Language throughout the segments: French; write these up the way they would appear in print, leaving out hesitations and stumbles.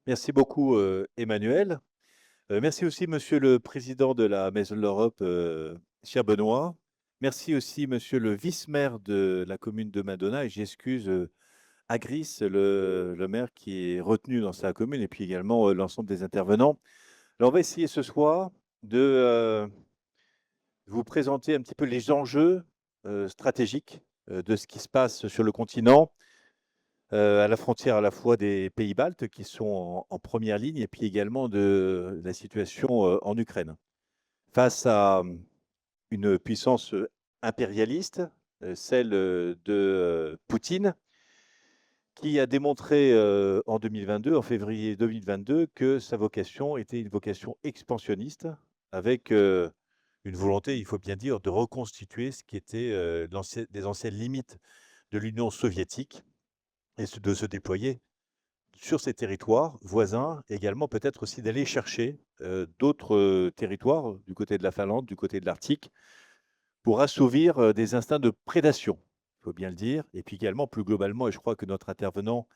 Merci beaucoup, Emmanuel. Merci aussi, Monsieur le Président de la Maison de l'Europe, cher Benoît. Merci aussi, Monsieur le vice-maire de la commune de Madonna. Et j'excuse Agris, le maire qui est retenu dans sa commune, et puis également l'ensemble des intervenants. Alors, on va essayer ce soir de vous présenter un petit peu les enjeux stratégiques de ce qui se passe sur le continent, à la frontière à la fois des pays baltes qui sont en première ligne et puis également de la situation en Ukraine. Face à une puissance impérialiste, celle de Poutine, qui a démontré en 2022, en février 2022, que sa vocation était une vocation expansionniste, avec une volonté, il faut bien dire, de reconstituer ce qui était des anciennes limites de l'Union soviétique et de se déployer sur ces territoires voisins, également peut-être aussi d'aller chercher d'autres territoires du côté de la Finlande, du côté de l'Arctique, pour assouvir des instincts de prédation, il faut bien le dire, et puis également plus globalement, et je crois que notre intervenant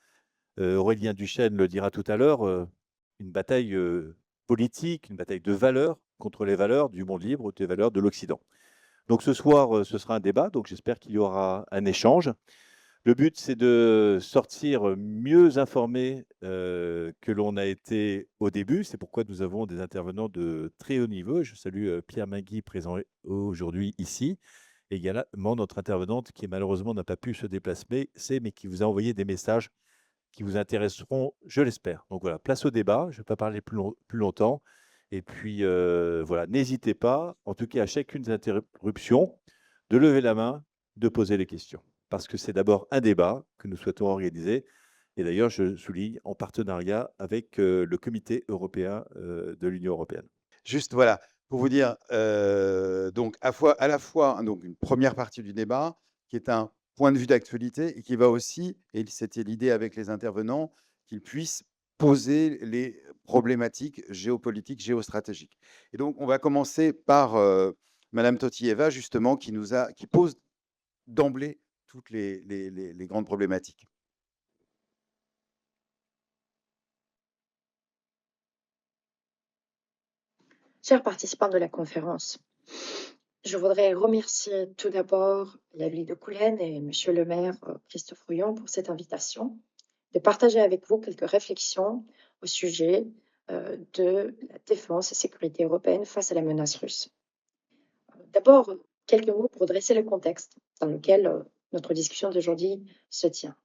Aurélien Duchesne le dira tout à l'heure, une bataille politique, une bataille de valeurs contre les valeurs du monde libre, des valeurs de l'Occident. Donc ce soir, ce sera un débat, donc j'espère qu'il y aura un échange. Le but, c'est de sortir mieux informé que l'on a été au début. C'est pourquoi nous avons des intervenants de très haut niveau. Je salue Pierre Mingui, présent aujourd'hui ici. Et également notre intervenante qui malheureusement n'a pas pu se déplacer, mais qui vous a envoyé des messages qui vous intéresseront, je l'espère. Donc voilà, place au débat. Je ne vais pas parler plus longtemps. Et puis voilà, n'hésitez pas, en tout cas à chacune des interruptions, de lever la main, de poser les questions. Parce que c'est d'abord un débat que nous souhaitons organiser. Et d'ailleurs, je souligne en partenariat avec le Comité européen de l'Union européenne. Juste, voilà, pour vous dire, donc à la fois hein, donc une première partie du débat qui est un point de vue d'actualité et qui va aussi, et c'était l'idée avec les intervenants, qu'ils puissent poser les problématiques géopolitiques, géostratégiques. Et donc, on va commencer par Madame Totieva, justement, qui pose d'emblée toutes les grandes problématiques. Chers participants de la conférence, je voudrais remercier tout d'abord la ville de Coulennes et Monsieur le maire Christophe Rouillon pour cette invitation de partager avec vous quelques réflexions au sujet de la défense et sécurité européenne face à la menace russe. D'abord, quelques mots pour dresser le contexte dans lequel notre discussion d'aujourd'hui se tient.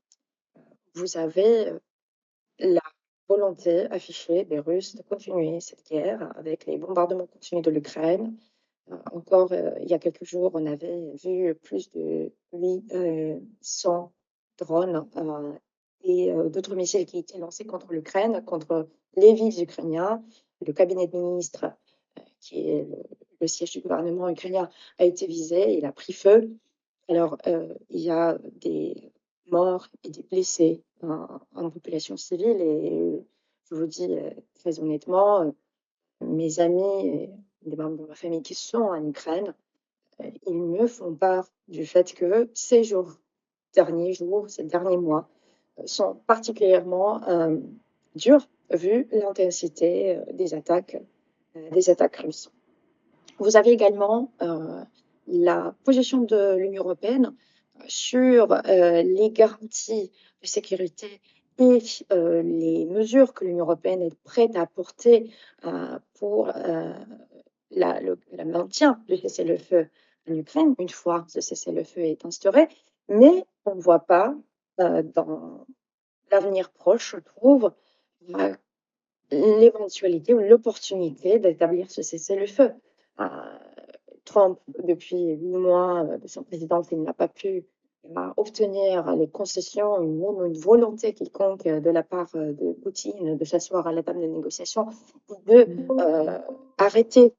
Vous avez la volonté affichée des Russes de continuer cette guerre avec les bombardements continus de l'Ukraine. Encore il y a quelques jours, on avait vu plus de 800 drones et d'autres missiles qui étaient lancés contre l'Ukraine, contre les villes ukrainiennes. Le cabinet de ministres, qui est le siège du gouvernement ukrainien, a été visé, il a pris feu. Alors, il y a des morts et des blessés en population civile et je vous dis très honnêtement, mes amis et les membres de ma famille qui sont en Ukraine, ils me font part du fait que ces derniers jours, ces derniers mois sont particulièrement durs vu l'intensité des attaques russes. Vous avez également la position de l'Union européenne sur les garanties de sécurité et les mesures que l'Union européenne est prête à apporter pour le maintien du cessez-le-feu en Ukraine, une fois ce cessez-le-feu est instauré, mais on ne voit pas dans l'avenir proche, je trouve, l'éventualité ou l'opportunité d'établir ce cessez-le-feu. Trump, depuis 8 mois de son présidence, il n'a pas pu obtenir les concessions, même une volonté quelconque de la part de Poutine de s'asseoir à la table de négociation, de arrêter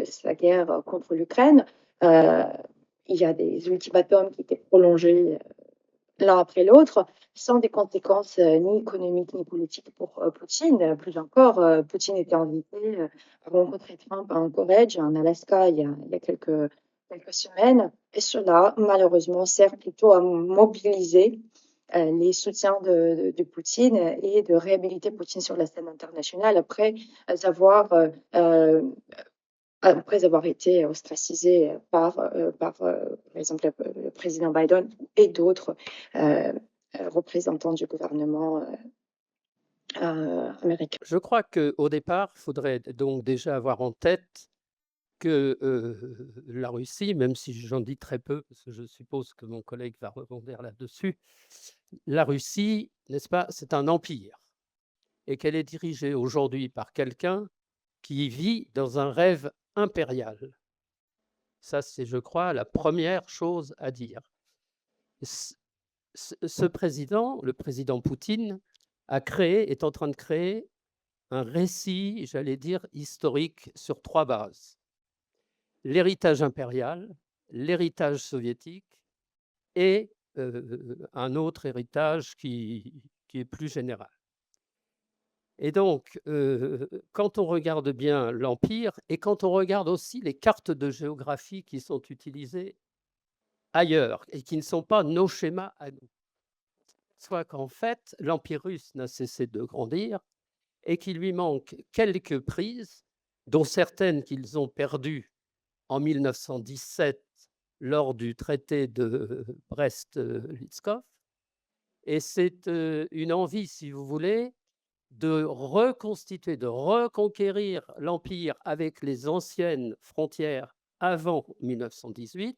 sa guerre contre l'Ukraine. Il y a des ultimatums qui étaient prolongés l'un après l'autre, sans des conséquences ni économiques ni politiques pour Poutine. Plus encore, Poutine était invité à rencontrer Trump à Anchorage, en Alaska, il y a quelques semaines. Et cela, malheureusement, sert plutôt à mobiliser les soutiens de Poutine et de réhabiliter Poutine sur la scène internationale après avoir été ostracisé par exemple, le président Biden et d'autres représentants du gouvernement américain. Je crois qu'au départ, il faudrait donc déjà avoir en tête que la Russie, même si j'en dis très peu, parce que je suppose que mon collègue va rebondir là-dessus, la Russie, n'est-ce pas, c'est un empire et qu'elle est dirigée aujourd'hui par quelqu'un qui vit dans un rêve impérial. Ça, c'est, je crois, la première chose à dire. Ce président, le président Poutine, est en train de créer un récit, j'allais dire, historique sur 3 bases. L'héritage impérial, l'héritage soviétique et un autre héritage qui est plus général. Et donc, quand on regarde bien l'Empire et quand on regarde aussi les cartes de géographie qui sont utilisées ailleurs et qui ne sont pas nos schémas à nous, soit qu'en fait, l'Empire russe n'a cessé de grandir et qu'il lui manque quelques prises, dont certaines qu'ils ont perdues en 1917 lors du traité de Brest-Litskov. Et c'est une envie, si vous voulez, de reconstituer, de reconquérir l'Empire avec les anciennes frontières avant 1918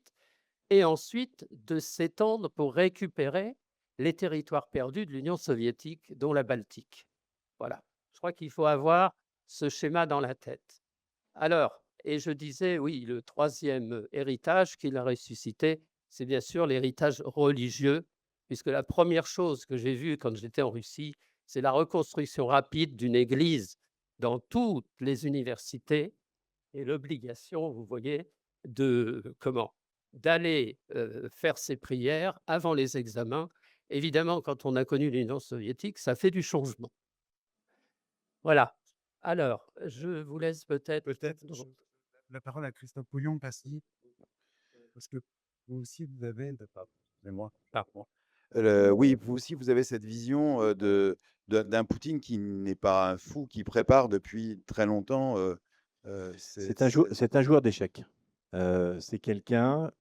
et ensuite de s'étendre pour récupérer les territoires perdus de l'Union soviétique, dont la Baltique. Voilà. Je crois qu'il faut avoir ce schéma dans la tête. Alors, et je disais, oui, le troisième héritage qu'il a ressuscité, c'est bien sûr l'héritage religieux, puisque la première chose que j'ai vue quand j'étais en Russie, c'est la reconstruction rapide d'une église dans toutes les universités et l'obligation, vous voyez, d'aller faire ses prières avant les examens. Évidemment, quand on a connu l'Union soviétique, ça fait du changement. Voilà. Alors, je vous laisse peut-être. Peut-être la parole à Christophe Pouillon, parce que vous aussi, vous avez excusez-moi. Pardon. Oui, vous aussi, vous avez cette vision d'un Poutine qui n'est pas un fou, qui prépare depuis très longtemps. C'est un joueur d'échecs. C'est quelqu'un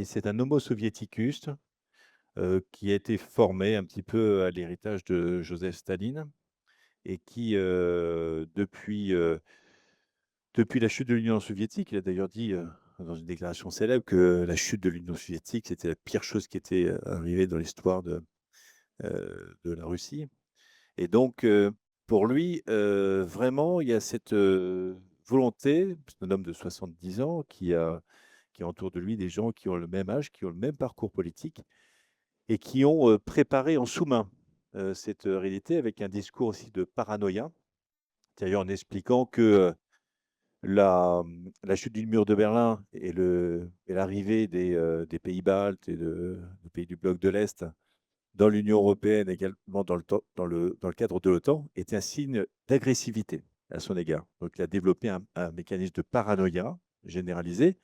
c'est un homo soviéticus qui a été formé un petit peu à l'héritage de Joseph Staline et qui, depuis la chute de l'Union soviétique, il a d'ailleurs dit dans une déclaration célèbre que la chute de l'Union soviétique, c'était la pire chose qui était arrivée dans l'histoire de la Russie. Et donc, pour lui, vraiment, il y a cette volonté, c'est un homme de 70 ans qui a autour de lui des gens qui ont le même âge, qui ont le même parcours politique et qui ont préparé en sous-main cette réalité avec un discours aussi de paranoïa, d'ailleurs en expliquant que la chute du mur de Berlin et l'arrivée des pays baltes et des pays du bloc de l'Est dans l'Union européenne, également dans le cadre de l'OTAN, est un signe d'agressivité à son égard. Donc il a développé un mécanisme de paranoïa généralisé,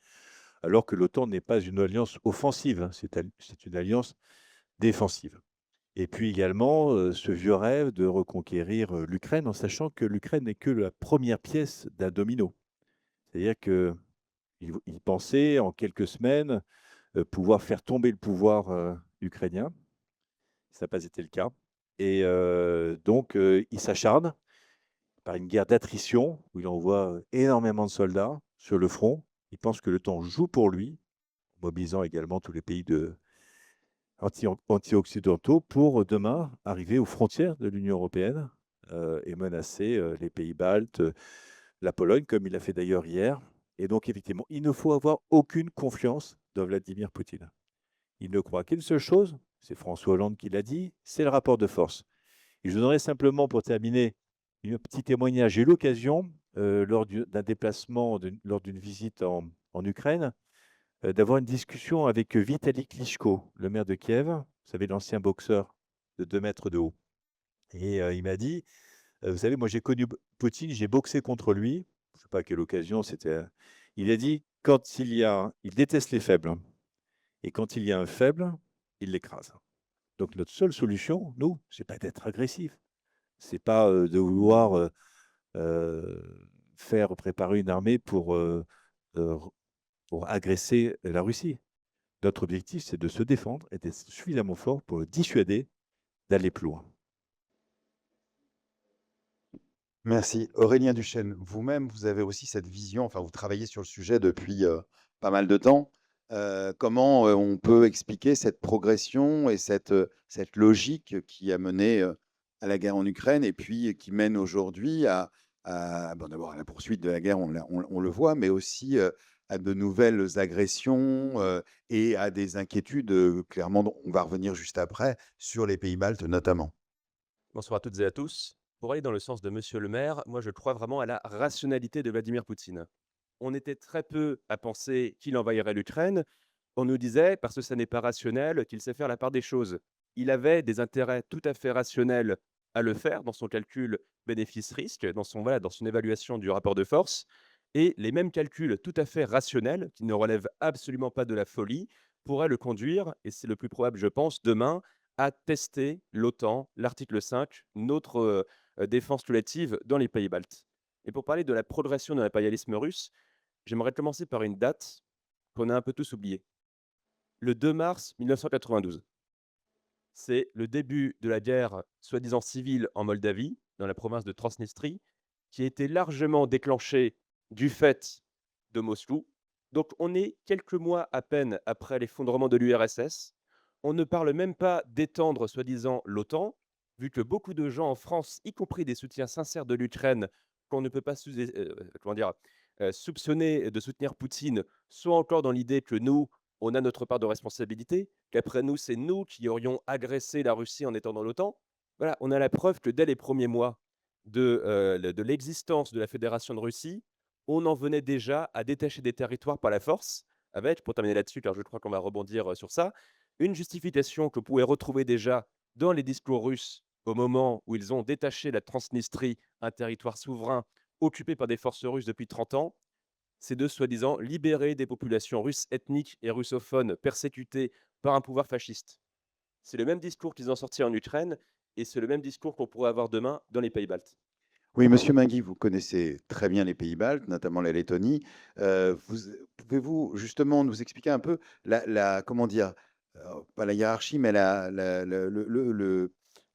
alors que l'OTAN n'est pas une alliance offensive, c'est une alliance défensive. Et puis également, ce vieux rêve de reconquérir l'Ukraine, en sachant que l'Ukraine n'est que la première pièce d'un domino. C'est-à-dire qu'il pensait en quelques semaines pouvoir faire tomber le pouvoir ukrainien. Ça n'a pas été le cas. Et donc, il s'acharne par une guerre d'attrition où il envoie énormément de soldats sur le front. Il pense que le temps joue pour lui, mobilisant également tous les pays anti-occidentaux pour demain arriver aux frontières de l'Union européenne et menacer les pays baltes, la Pologne, comme il l'a fait d'ailleurs hier. Et donc, effectivement, il ne faut avoir aucune confiance dans Vladimir Poutine. Il ne croit qu'une seule chose, c'est François Hollande qui l'a dit, c'est le rapport de force. Et je vous donnerai simplement, pour terminer, un petit témoignage. J'ai eu l'occasion, lors d'un déplacement, lors d'une visite en Ukraine, d'avoir une discussion avec Vitaly Klitschko, le maire de Kiev, vous savez, l'ancien boxeur de 2 mètres de haut. Et il m'a dit, vous savez, moi j'ai connu Poutine, j'ai boxé contre lui, je ne sais pas à quelle occasion, c'était... Il a dit, il déteste les faibles, et quand il y a un faible, il l'écrase. Donc notre seule solution, nous, c'est pas d'être agressif. C'est pas de vouloir faire préparer une armée euh, pour agresser la Russie. Notre objectif, c'est de se défendre et d'être suffisamment fort pour le dissuader d'aller plus loin. Merci. Aurélien Duchesne, vous-même, vous avez aussi cette vision, enfin, vous travaillez sur le sujet depuis pas mal de temps. Comment on peut expliquer cette progression et cette logique qui a mené à la guerre en Ukraine et puis qui mène aujourd'hui bon, d'abord à la poursuite de la guerre, on le voit, mais aussi à de nouvelles agressions et à des inquiétudes, clairement, dont on va revenir juste après, sur les pays baltes notamment. Bonsoir à toutes et à tous. Pour aller dans le sens de Monsieur le maire, moi je crois vraiment à la rationalité de Vladimir Poutine. On était très peu à penser qu'il envahirait l'Ukraine. On nous disait, parce que ça n'est pas rationnel, qu'il sait faire la part des choses. Il avait des intérêts tout à fait rationnels à le faire dans son calcul bénéfice-risque, dans son évaluation du rapport de force. Et les mêmes calculs tout à fait rationnels, qui ne relèvent absolument pas de la folie, pourraient le conduire, et c'est le plus probable, je pense, demain, à tester l'OTAN, l'article 5, notre défense collective dans les pays baltes. Et pour parler de la progression de l'impérialisme russe, j'aimerais commencer par une date qu'on a un peu tous oubliée. Le 2 mars 1992, c'est le début de la guerre soi-disant civile en Moldavie, dans la province de Transnistrie, qui a été largement déclenchée du fait de Moscou. Donc on est quelques mois à peine après l'effondrement de l'URSS. On ne parle même pas d'étendre soi-disant l'OTAN, vu que beaucoup de gens en France, y compris des soutiens sincères de l'Ukraine, qu'on ne peut pas soupçonner de soutenir Poutine, sont encore dans l'idée que nous, on a notre part de responsabilité, qu'après nous, c'est nous qui aurions agressé la Russie en étant dans l'OTAN. Voilà, on a la preuve que dès les premiers mois de l'existence de la Fédération de Russie, on en venait déjà à détacher des territoires par la force, avec, pour terminer là-dessus, car je crois qu'on va rebondir sur ça, une justification que vous pouvez retrouver déjà dans les discours russes au moment où ils ont détaché la Transnistrie, un territoire souverain occupé par des forces russes depuis 30 ans, c'est de soi-disant libérer des populations russes ethniques et russophones persécutées par un pouvoir fasciste. C'est le même discours qu'ils ont sorti en Ukraine et c'est le même discours qu'on pourrait avoir demain dans les pays baltes. Oui, monsieur Mingui, vous connaissez très bien les pays baltes, notamment la Lettonie. Pouvez-vous justement nous expliquer un peu comment dire, pas la hiérarchie, mais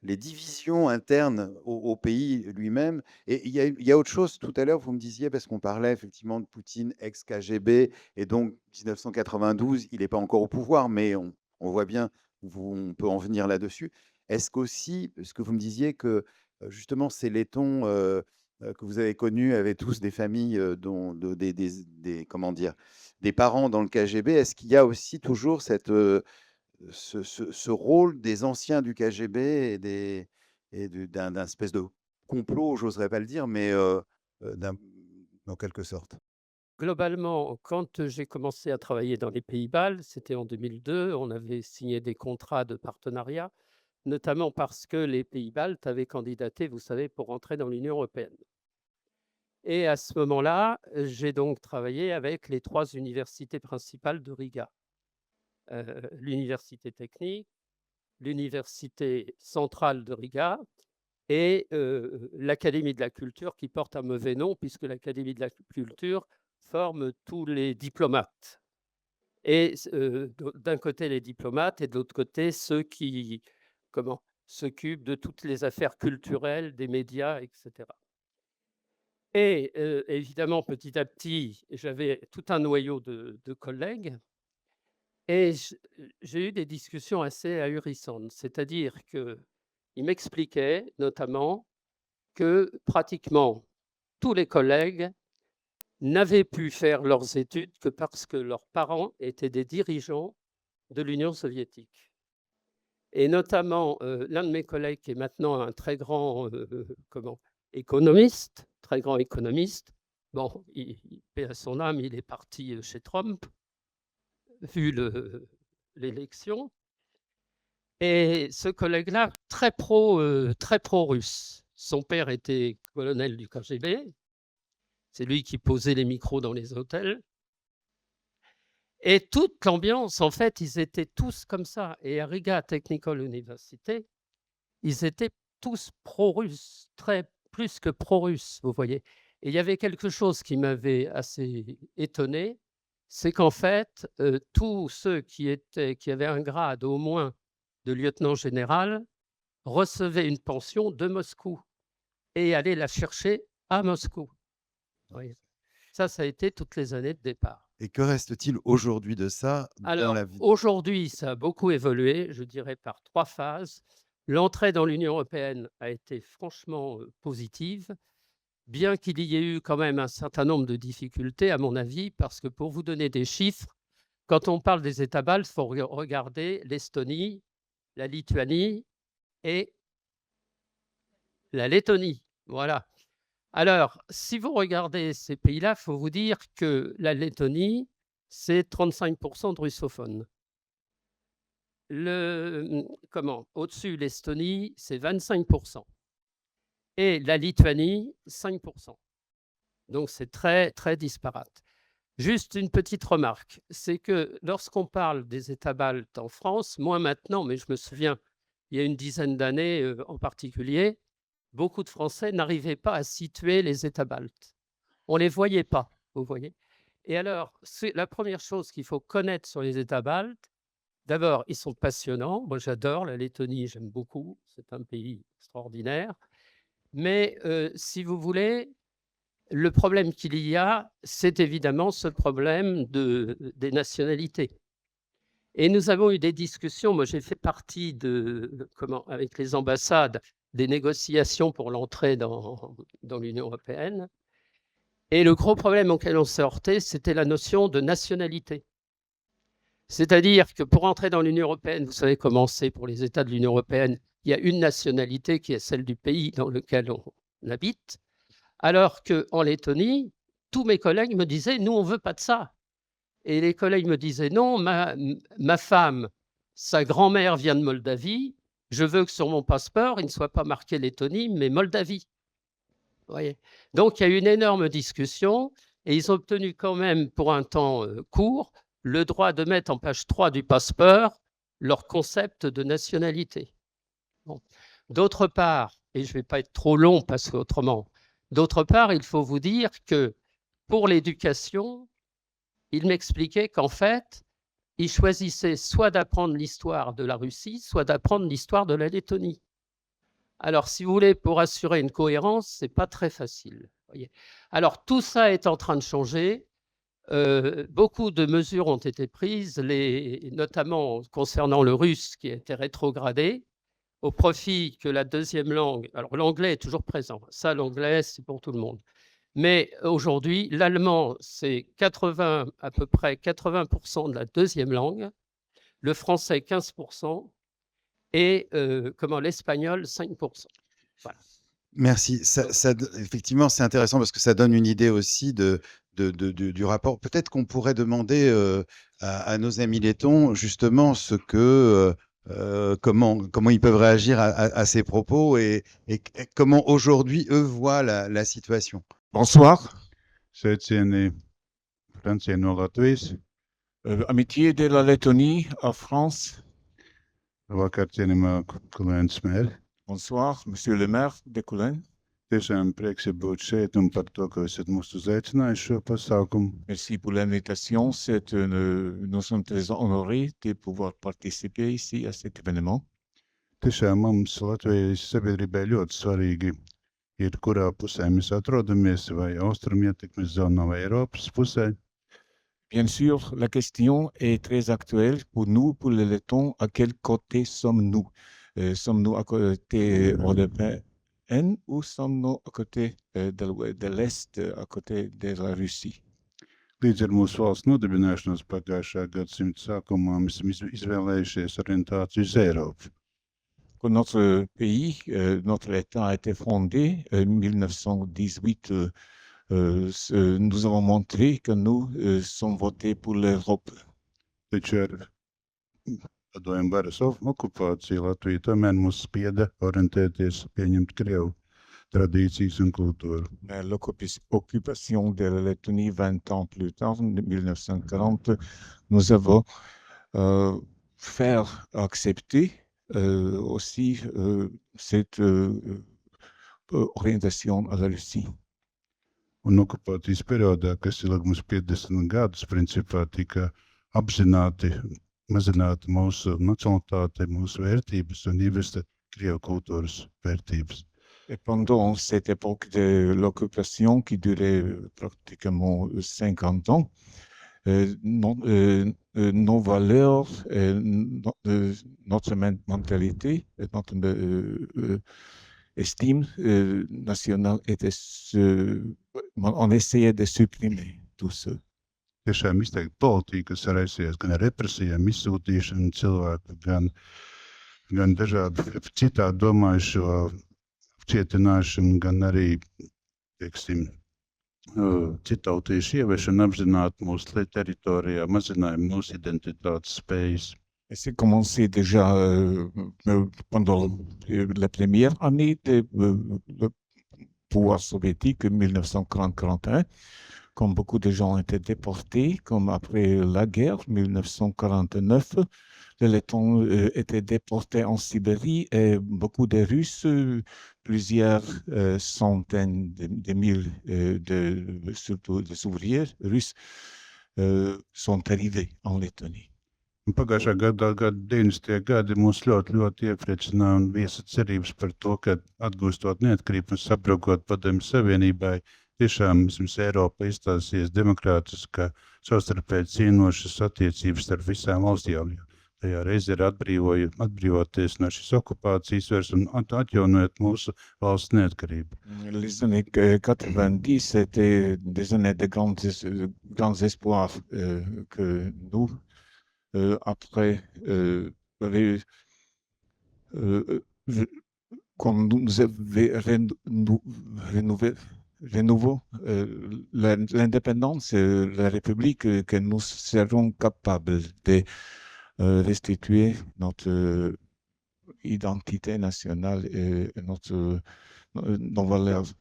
les divisions internes au pays lui-même? Et il y a autre chose, tout à l'heure, vous me disiez, parce qu'on parlait effectivement de Poutine, ex-KGB, et donc 1992, il n'est pas encore au pouvoir, mais on voit bien où on peut en venir là-dessus. Est-ce qu'aussi, ce que vous me disiez, que justement, ces laitons que vous avez connus avaient tous des familles, dont comment dire, des parents dans le KGB. Est-ce qu'il y a aussi toujours ce rôle des anciens du KGB d'un espèce de complot, j'oserais pas le dire, mais en quelque sorte? Globalement, quand j'ai commencé à travailler dans les pays baltes, c'était en 2002, on avait signé des contrats de partenariat, notamment parce que les pays baltes avaient candidaté, vous savez, pour entrer dans l'Union européenne. Et à ce moment-là, j'ai donc travaillé avec les 3 universités principales de Riga. L'université technique, l'université centrale de Riga et l'Académie de la culture qui porte un mauvais nom puisque l'Académie de la culture forme tous les diplomates. Et d'un côté les diplomates et de l'autre côté ceux qui s'occupent de toutes les affaires culturelles, des médias, etc. Et évidemment, petit à petit, j'avais tout un noyau de collègues et j'ai eu des discussions assez ahurissantes. C'est-à-dire qu'ils m'expliquaient notamment que pratiquement tous les collègues n'avaient pu faire leurs études que parce que leurs parents étaient des dirigeants de l'Union soviétique. Et notamment, l'un de mes collègues qui est maintenant un très grand économiste, très grand économiste, bon, paix à son âme, il est parti chez Trump, vu l'élection. Et ce collègue-là, très pro-russe. Son père était colonel du KGB. C'est lui qui posait les micros dans les hôtels. Et toute l'ambiance, en fait, ils étaient tous comme ça. Et à Riga Technical University, ils étaient tous pro-russes, très plus que pro-russes, vous voyez. Et il y avait quelque chose qui m'avait assez étonné, c'est qu'en fait, tous ceux qui avaient un grade au moins de lieutenant général recevaient une pension de Moscou et allaient la chercher à Moscou. Vous voyez. Ça a été toutes les années de départ. Et que reste-t-il aujourd'hui de ça dans Alors, la vie? aujourd'hui, ça a beaucoup évolué, je dirais par 3 phases. L'entrée dans l'Union européenne a été franchement positive, bien qu'il y ait eu quand même un certain nombre de difficultés, à mon avis, parce que pour vous donner des chiffres, quand on parle des États baltes, il faut regarder l'Estonie, la Lituanie et la Lettonie. Voilà. Alors, si vous regardez ces pays-là, il faut vous dire que la Lettonie, c'est 35% de russophones. Au-dessus, l'Estonie, c'est 25%. Et la Lituanie, 5%. Donc, c'est très, très disparate. Juste une petite remarque, c'est que lorsqu'on parle des États baltes en France, moi maintenant, mais je me souviens, il y a une dizaine d'années en particulier, beaucoup de Français n'arrivaient pas à situer les États baltes. On ne les voyait pas, vous voyez. Et alors, c'est la première chose qu'il faut connaître sur les États baltes. D'abord, ils sont passionnants. Moi, j'adore la Lettonie, j'aime beaucoup. C'est un pays extraordinaire. Mais si vous voulez, le problème qu'il y a, c'est évidemment ce problème des nationalités. Et nous avons eu des discussions. Moi, j'ai fait partie avec les ambassades des négociations pour l'entrée dans l'Union européenne. Et le gros problème auquel on s'est heurté, c'était la notion de nationalité. C'est-à-dire que pour entrer dans l'Union européenne, vous savez comment c'est pour les États de l'Union européenne, il y a une nationalité qui est celle du pays dans lequel on habite, alors qu'en Lettonie, tous mes collègues me disaient « nous, on ne veut pas de ça ». Et les collègues me disaient « non, ma femme, sa grand-mère vient de Moldavie, je veux que sur mon passeport, il ne soit pas marqué Lettonie, mais Moldavie ». Voyez. Donc, il y a eu une énorme discussion et ils ont obtenu quand même, pour un temps court, le droit de mettre en page 3 du passeport leur concept de nationalité. Bon. D'autre part, et je ne vais pas être trop long parce qu'autrement, d'autre part, il faut vous dire que pour l'éducation, il m'expliquait qu'en fait, il choisissait soit d'apprendre l'histoire de la Russie, soit d'apprendre l'histoire de la Lettonie. Alors, si vous voulez, pour assurer une cohérence, ce n'est pas très facile. Voyez. Alors, tout ça est en train de changer. Beaucoup de mesures ont été prises, notamment concernant le russe qui a été rétrogradé, au profit que la deuxième langue, alors l'anglais est toujours présent, ça l'anglais c'est pour tout le monde, mais aujourd'hui l'allemand c'est à peu près 80% de la deuxième langue, le français 15% et l'espagnol 5%. Voilà. Merci. Effectivement, c'est intéressant parce que ça donne une idée aussi du rapport. Peut-être qu'on pourrait demander à nos amis lettons justement comment ils peuvent réagir à ces propos et comment aujourd'hui eux voient la situation. Bonsoir. Sveicieni Francija no Latvijas. Amitié de la Lettonie à France. Vakar cienījamā Kulēnas mēre. Bonsoir, monsieur le maire de Kulēn. Tiešām prieks ir būt šeit un par to, ka esat mūs uzaicinājuši šo pasākumu. Merci pour l'invitation. Nous sommes très honorés de pouvoir participer ici à cet événement. Tiešām mums Latvijas sabiedrībai ļoti svarīgi ir, kurā pusē mēs atrodamies, vai austrumu ietekmes zonā vai Eiropas pusē. Bien sûr, la question est très actuelle pour nous, pour les Lettons. À quel côté sommes-nous? Sommes-nous à côté européen ou sommes-nous à côté de l'Est, à côté de la Russie? Līdz ar mūsu valsts nodibināšanos pagājušā gadsimta sākumā mēs esam izvēlējušies orientāciju uz Eiropu. Quand notre pays, notre État a été fondé en 1918, nous avons montré que nous sommes votés pour l'Europe. Taču ar padomju varas okupāciju Latvija tomēr mūs spieda orientēties, pieņemt Krievu tradīcijas un kultūru. Mais l'occupation de la Lettonie 20 ans plus tard, en 1940, nous avons fait accepter aussi cette orientation à la Russie. Un okupācijas periodā, kas ilga mums 50 gadus, principā tika apzināti mazināta mūsu nacionalitāte, mūsu vērtības un ievesta Krievu kultūras vērtības. Et pendant cette époque de l'occupation qui durait pratiquement 50 ans, nos valeurs, notre mentalité, notre estime nationale on essayait de supprimer tout ça. Tiešām izteikti politika, kas raisījās gan ar represijām, izsūtīšanu cilvēku, gan dažādu citādi domājušo apcietināšanu, gan arī, teiksim, citautiešu ieviešanu apzināti mūsu teritorijā, mazinājumu mūsu identitātes spējas. Et c'est commencé déjà pendant la première année du pouvoir soviétique, 1940-41, quand beaucoup de gens étaient déportés, comme après la guerre, 1949, les Lettons étaient déportés en Sibérie et beaucoup de Russes, plusieurs centaines de milliers, surtout des ouvriers russes, sont arrivés en Lettonie. Pagājušā gada 90. gadi mūs ļoti iepriecināja un viesa cerības par to, ka atgūstot neatkarību un sabrukot Padomju Savienībai, tiešām Eiropa izstāsies demokrātiskā, savstarpēji cienošas attiecības starp visām valstīm. Tajā reizē ir atbrīvoties no šīs okupācijas vairs un atjaunojot mūsu valsts neatkarību. Les années 90, c'était des années de grands espoirs que nous, après, comme nous avons renouveau l'indépendance et la République, que nous serons capables de restituer notre identité nationale et nos valeurs.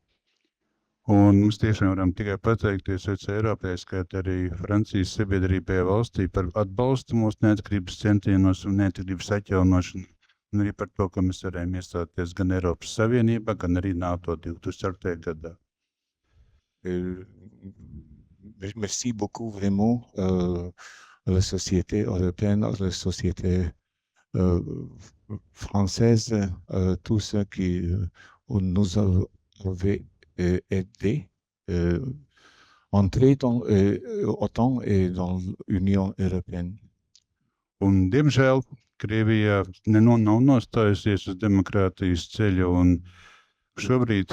Un mēs tiešām varam tikai pateikties Eiropai, skait arī Francijas sabiedrībai valstī par atbalstu mūsu neatkarības centienos un neatkarības atjaunošanu, un arī par to, ka mēs varējām iestāties gan Eiropas Savienībā, gan arī NATO 2004. gadā. Merci beaucoup vraiment à la société européenne, à la société française, tous ceux qui nous avaient aidé entrer dans OTAN et dans l'Union européenne. Un, diemžēl, Krievijā nav nostājusies uz demokrātijas ceļa, un šobrīd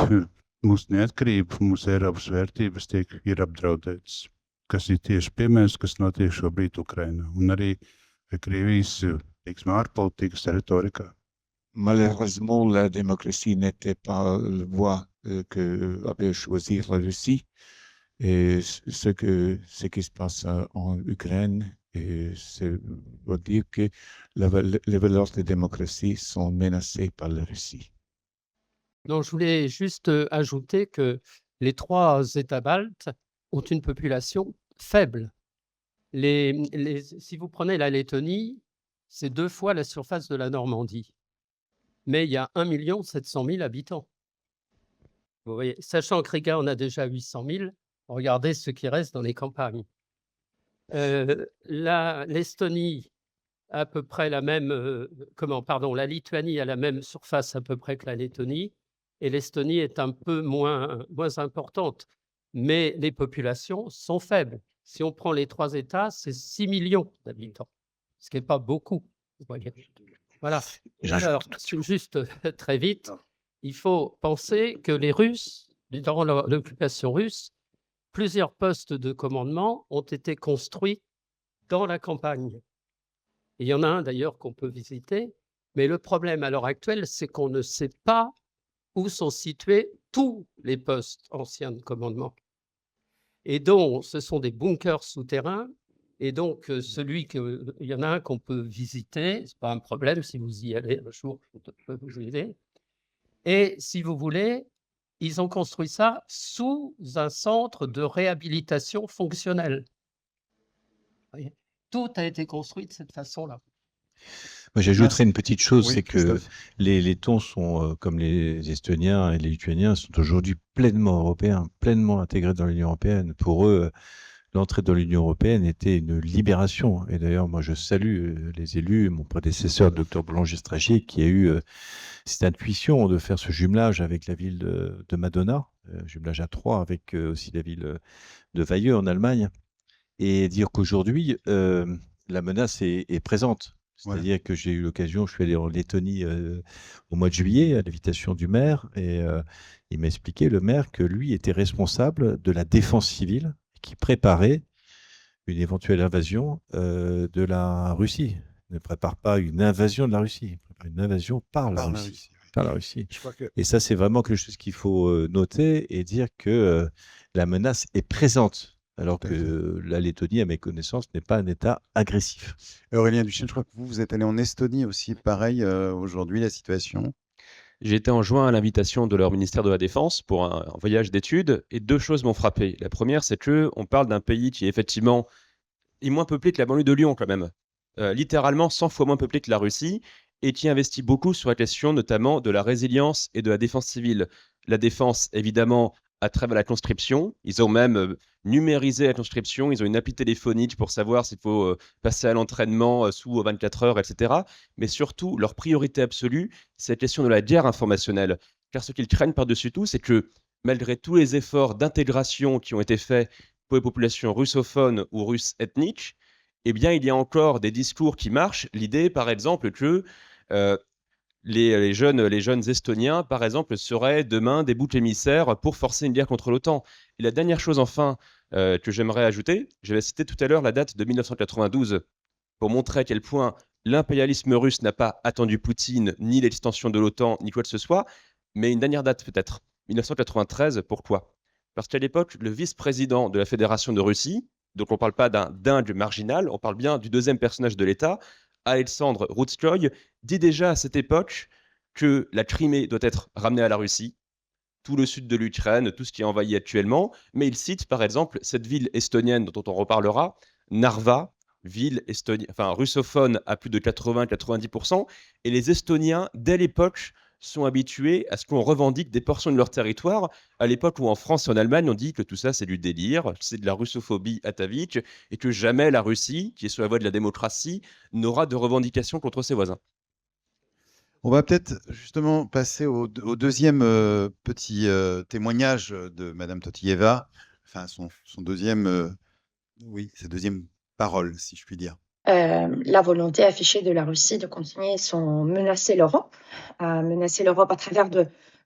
mūsu neatkarība, mūsu Eiropas vērtības ir apdraudētas, kas ir tieši piemērs, kas notiek šobrīd Ukrainā, un arī Krievijas, ārpolitikas retorikā. Malheureusement, la démocratie n'était pas la voie qu'avait choisi la Russie. Et ce qui se passe en Ukraine, ça veut dire que les valeurs de démocratie sont menacées par la Russie. Non, je voulais juste ajouter que les 3 États baltes ont une population faible. Si vous prenez la Lettonie, c'est 2 fois la surface de la Normandie. Mais il y a 1 700 000 habitants. Vous voyez, sachant que Riga en a déjà 800 000, regardez ce qui reste dans les campagnes. L'Estonie a à peu près la même, la Lituanie a la même surface à peu près que la Lettonie, et l'Estonie est un peu moins importante, mais les populations sont faibles. Si on prend les 3 États, c'est 6 millions d'habitants, ce qui n'est pas beaucoup. Vous voyez. Voilà. Alors, juste très vite, il faut penser que les Russes, durant l'occupation russe, plusieurs postes de commandement ont été construits dans la campagne. Et il y en a un d'ailleurs qu'on peut visiter, mais le problème à l'heure actuelle, c'est qu'on ne sait pas où sont situés tous les postes anciens de commandement. Et donc, ce sont des bunkers souterrains. Et donc, il y en a un qu'on peut visiter, ce n'est pas un problème si vous y allez un jour, je peux vous aider. Et si vous voulez, ils ont construit ça sous un centre de réhabilitation fonctionnelle. Vous voyez? Tout a été construit de cette façon-là. Moi, j'ajouterais une petite chose, Oui, c'est que Christophe. les Lettons sont, comme les Estoniens et les Lituaniens, sont aujourd'hui pleinement européens, pleinement intégrés dans l'Union européenne. Pour eux, l'entrée dans l'Union européenne était une libération. Et d'ailleurs, moi, je salue les élus, mon prédécesseur, le docteur Boulanger-Strachier, qui a eu cette intuition de faire ce jumelage avec la ville de Madonna, jumelage à 3 avec aussi la ville de Weie en Allemagne, et dire qu'aujourd'hui, la menace est présente. Voilà. C'est-à-dire que j'ai eu l'occasion, je suis allé en Lettonie au mois de juillet à l'invitation du maire, et il m'a expliqué, le maire, que lui était responsable de la défense civile, qui préparait une éventuelle invasion de la Russie. Il ne prépare pas une invasion de la Russie, il prépare une invasion par la Par la Russie. Russie, oui. Par la Russie. Je crois que Et ça, c'est vraiment quelque chose qu'il faut noter et dire que la menace est présente, alors Tout à fait. que la Lettonie, à mes connaissances, n'est pas un État agressif. Aurélien Duchesne, je crois que vous êtes allé en Estonie aussi. Pareil, aujourd'hui, la situation. J'ai été en juin à l'invitation de leur ministère de la Défense pour un voyage d'études et 2 choses m'ont frappé. La première, c'est qu'on parle d'un pays qui est effectivement est moins peuplé que la banlieue de Lyon quand même. Littéralement 100 fois moins peuplé que la Russie et qui investit beaucoup sur la question notamment de la résilience et de la défense civile. La défense, évidemment, à travers la conscription. Ils ont même numérisé la conscription. Ils ont une appli téléphonique pour savoir s'il faut passer à l'entraînement sous 24 heures, etc. Mais surtout, leur priorité absolue, c'est la question de la guerre informationnelle. Car ce qu'ils craignent par-dessus tout, c'est que malgré tous les efforts d'intégration qui ont été faits pour les populations russophones ou russes ethniques, eh bien, il y a encore des discours qui marchent. L'idée, par exemple, que les jeunes Estoniens, par exemple, seraient demain des boucs émissaires pour forcer une guerre contre l'OTAN. Et la dernière chose, enfin, que j'aimerais ajouter, j'avais cité tout à l'heure la date de 1992 pour montrer à quel point l'impérialisme russe n'a pas attendu Poutine, ni l'extension de l'OTAN, ni quoi que ce soit. Mais une dernière date peut-être, 1993, pourquoi? Parce qu'à l'époque, le vice-président de la Fédération de Russie, donc on ne parle pas d'un dingue marginal, on parle bien du deuxième personnage de l'État, Alexandre Routskoï, dit déjà à cette époque que la Crimée doit être ramenée à la Russie, tout le sud de l'Ukraine, tout ce qui est envahi actuellement, mais il cite par exemple cette ville estonienne dont on reparlera, Narva, ville russophone à plus de 80-90%, et les Estoniens, dès l'époque, sont habitués à ce qu'on revendique des portions de leur territoire, à l'époque où en France et en Allemagne, on dit que tout ça c'est du délire, c'est de la russophobie atavique, et que jamais la Russie, qui est sur la voie de la démocratie, n'aura de revendications contre ses voisins. On va peut-être justement passer au deuxième petit témoignage de Madame Totieva, enfin son deuxième, sa deuxième parole, si je puis dire. La volonté affichée de la Russie de continuer son menacer l'Europe à travers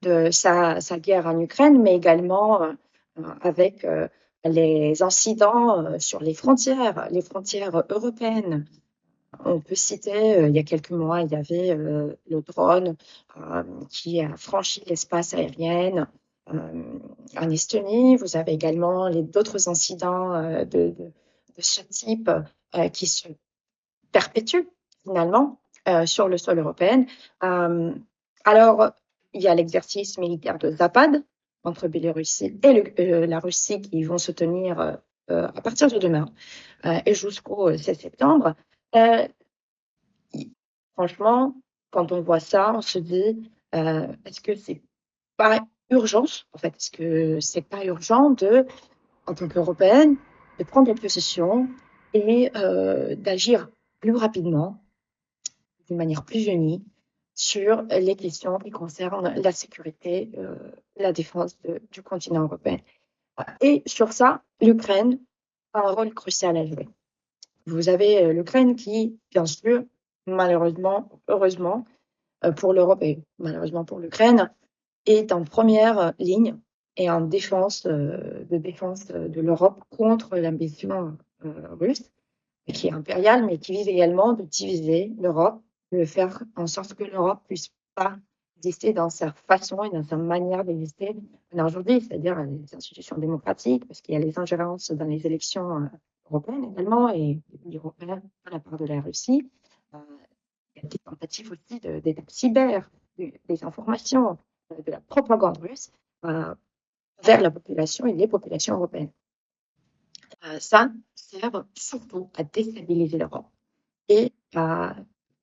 de sa guerre en Ukraine, mais également avec les incidents sur les frontières européennes. On peut citer, il y a quelques mois, il y avait le drone qui a franchi l'espace aérien en Estonie. Vous avez également d'autres incidents de ce type qui se perpétuent finalement sur le sol européen. Alors, il y a l'exercice militaire de Zapad entre Biélorussie et la Russie qui vont se tenir à partir de demain et jusqu'au 16 septembre. Franchement, quand on voit ça, on se dit, est-ce que c'est pas urgence, en fait, est-ce que c'est pas urgent en tant qu'Européenne, de prendre position et d'agir plus rapidement, d'une manière plus unie, sur les questions qui concernent la sécurité, la défense du continent européen. Et sur ça, l'Ukraine a un rôle crucial à jouer. Vous avez l'Ukraine qui, bien sûr, malheureusement, heureusement pour l'Europe et malheureusement pour l'Ukraine, est en première ligne et en défense de l'Europe contre l'ambition russe, qui est impériale, mais qui vise également de diviser l'Europe, de faire en sorte que l'Europe puisse pas exister dans sa façon et dans sa manière d'exister aujourd'hui, c'est-à-dire les institutions démocratiques, parce qu'il y a les ingérences dans les élections européennes également et les pays européens de la part de la Russie. Il y a des tentatives aussi d'attaques cyber, des informations, de la propagande russe. vers la population et les populations européennes. Ça sert surtout à déstabiliser l'Europe et à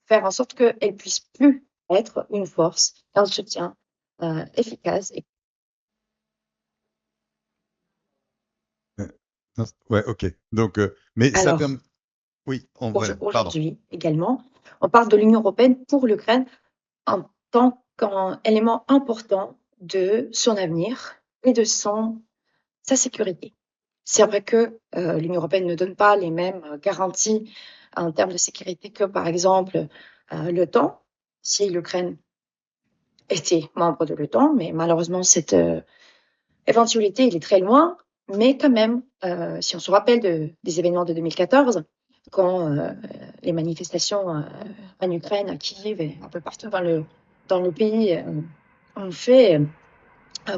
faire en sorte qu'elle ne puisse plus être une force, un soutien efficace. Ouais, ok. Donc, mais ça Alors, permet. Oui, voilà, pardon. aujourd'hui également, on parle de l'Union européenne pour l'Ukraine en tant qu'élément important de son avenir et de sa sécurité. C'est vrai que l'Union européenne ne donne pas les mêmes garanties en termes de sécurité que, par exemple, l'OTAN, si l'Ukraine était membre de l'OTAN, mais malheureusement, cette éventualité, il est très loin. Mais quand même, si on se rappelle des événements de 2014, quand les manifestations en Ukraine, à Kiev et un peu partout dans le pays ont fait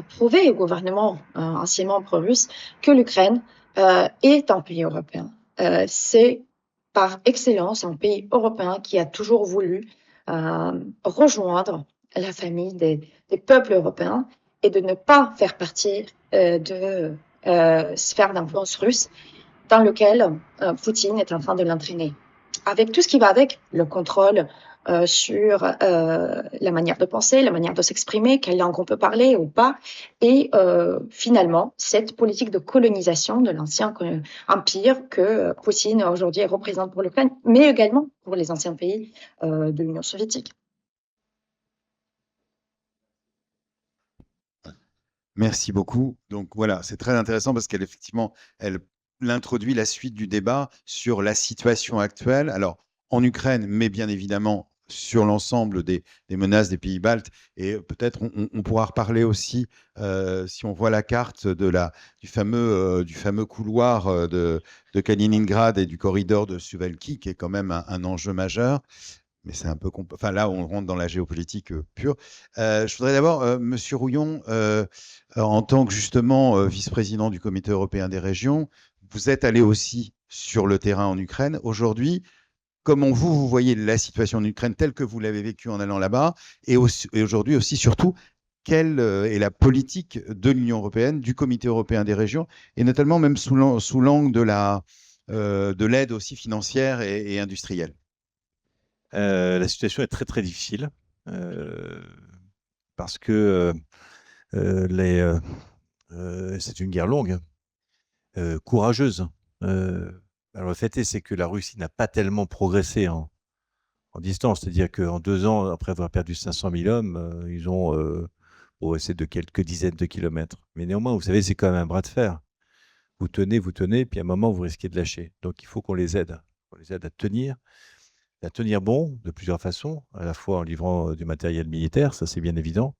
prouver au gouvernement anciennement pro-russe que l'Ukraine est un pays européen. C'est par excellence un pays européen qui a toujours voulu rejoindre la famille des peuples européens et de ne pas faire partie de sphère d'influence russe dans lequel Poutine est en train de l'entraîner. Avec tout ce qui va avec, le contrôle sur la manière de penser, la manière de s'exprimer, quelle langue on peut parler ou pas, et finalement, cette politique de colonisation de l'ancien empire que Poutine aujourd'hui représente pour l'Ukraine, mais également pour les anciens pays de l'Union soviétique. Merci beaucoup. Donc voilà, c'est très intéressant parce qu'elle effectivement, elle introduit la suite du débat sur la situation actuelle. Alors en Ukraine, mais bien évidemment sur l'ensemble des menaces des pays baltes. Et peut-être on pourra reparler aussi, si on voit la carte du fameux couloir de Kaliningrad et du corridor de Suwałki, qui est quand même un enjeu majeur. Mais c'est un peu enfin là on rentre dans la géopolitique pure. Je voudrais d'abord, Monsieur Rouillon, en tant que justement vice-président du Comité européen des régions, vous êtes allé aussi sur le terrain en Ukraine. Aujourd'hui, comment vous voyez la situation en Ukraine telle que vous l'avez vécue en allant là-bas, et aujourd'hui aussi surtout, quelle est la politique de l'Union européenne, du Comité européen des régions, et notamment même sous l'angle de l'aide aussi financière et industrielle? La situation est très très difficile parce que c'est une guerre longue, courageuse. Alors le fait est, c'est que la Russie n'a pas tellement progressé en distance, c'est-à-dire qu'en 2 ans, après avoir perdu 500 000 hommes, ils ont progressé de quelques dizaines de kilomètres. Mais néanmoins, vous savez, c'est quand même un bras de fer. Vous tenez, puis à un moment, vous risquez de lâcher. Donc il faut qu'on les aide. On les aide à tenir bon de plusieurs façons, à la fois en livrant du matériel militaire, ça c'est bien évident,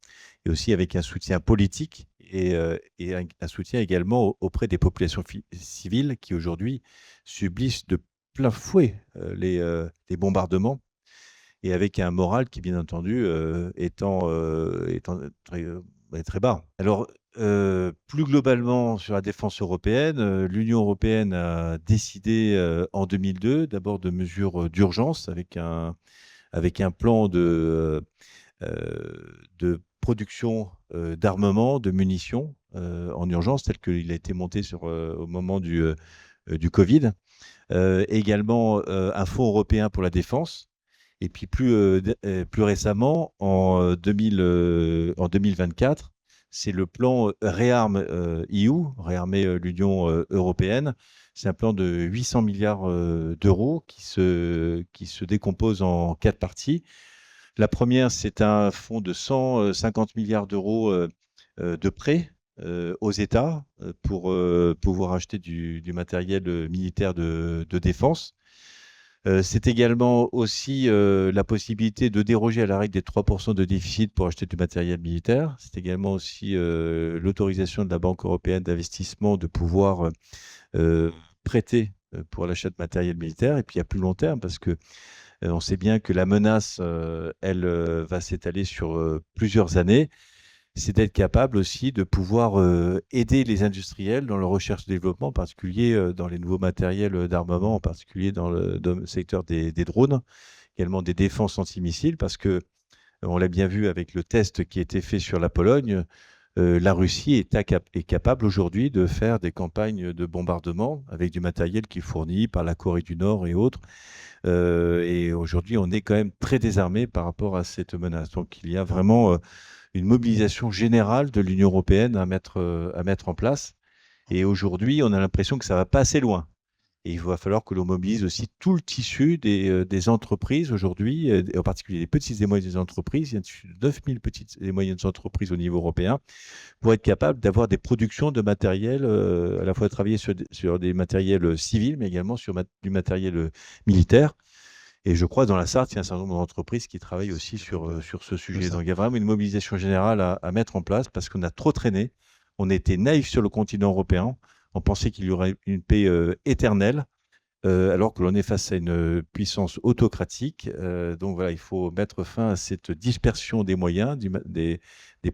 et aussi avec un soutien politique et un soutien également auprès des populations civiles qui aujourd'hui subissent de plein fouet les bombardements, et avec un moral qui, bien entendu, étant très bas. Alors, plus globalement sur la défense européenne, l'Union européenne a décidé en 2002 d'abord de mesures d'urgence avec un plan de production d'armement, de munitions en urgence, tel qu'il a été monté au moment du Covid. Également un fonds européen pour la défense. Et puis plus récemment, en 2024, c'est le plan ReArm EU, réarmer l'Union européenne. C'est un plan de 800 milliards d'euros qui se décompose en 4 parties. La première, c'est un fonds de 150 milliards d'euros de prêts aux États pour pouvoir acheter du matériel militaire de défense. C'est également aussi la possibilité de déroger à la règle des 3% de déficit pour acheter du matériel militaire. C'est également aussi l'autorisation de la Banque européenne d'investissement de pouvoir prêter pour l'achat de matériel militaire. Et puis à plus long terme, parce que on sait bien que la menace, elle va s'étaler sur plusieurs années. C'est d'être capable aussi de pouvoir aider les industriels dans leur recherche et développement, en particulier dans les nouveaux matériels d'armement, en particulier dans le secteur des drones, également des défenses antimissiles, parce que on l'a bien vu avec le test qui a été fait sur la Pologne, la Russie est capable aujourd'hui de faire des campagnes de bombardement avec du matériel qui est fourni par la Corée du Nord et autres. Et aujourd'hui, on est quand même très désarmé par rapport à cette menace. Donc, il y a vraiment une mobilisation générale de l'Union européenne à mettre en place. Et aujourd'hui, on a l'impression que ça va pas assez loin. Et il va falloir que l'on mobilise aussi tout le tissu des entreprises aujourd'hui, en particulier les petites et moyennes entreprises. Il y a 9000 petites et moyennes entreprises au niveau européen pour être capable d'avoir des productions de matériel, à la fois travailler sur des matériels civils, mais également sur du matériel militaire. Et je crois dans la Sarthe, il y a un certain nombre d'entreprises qui travaillent aussi sur ce sujet. Donc il y a vraiment une mobilisation générale à mettre en place parce qu'on a trop traîné. On était naïfs sur le continent européen. On pensait qu'il y aurait une paix éternelle, alors que l'on est face à une puissance autocratique. Donc voilà, il faut mettre fin à cette dispersion des moyens, des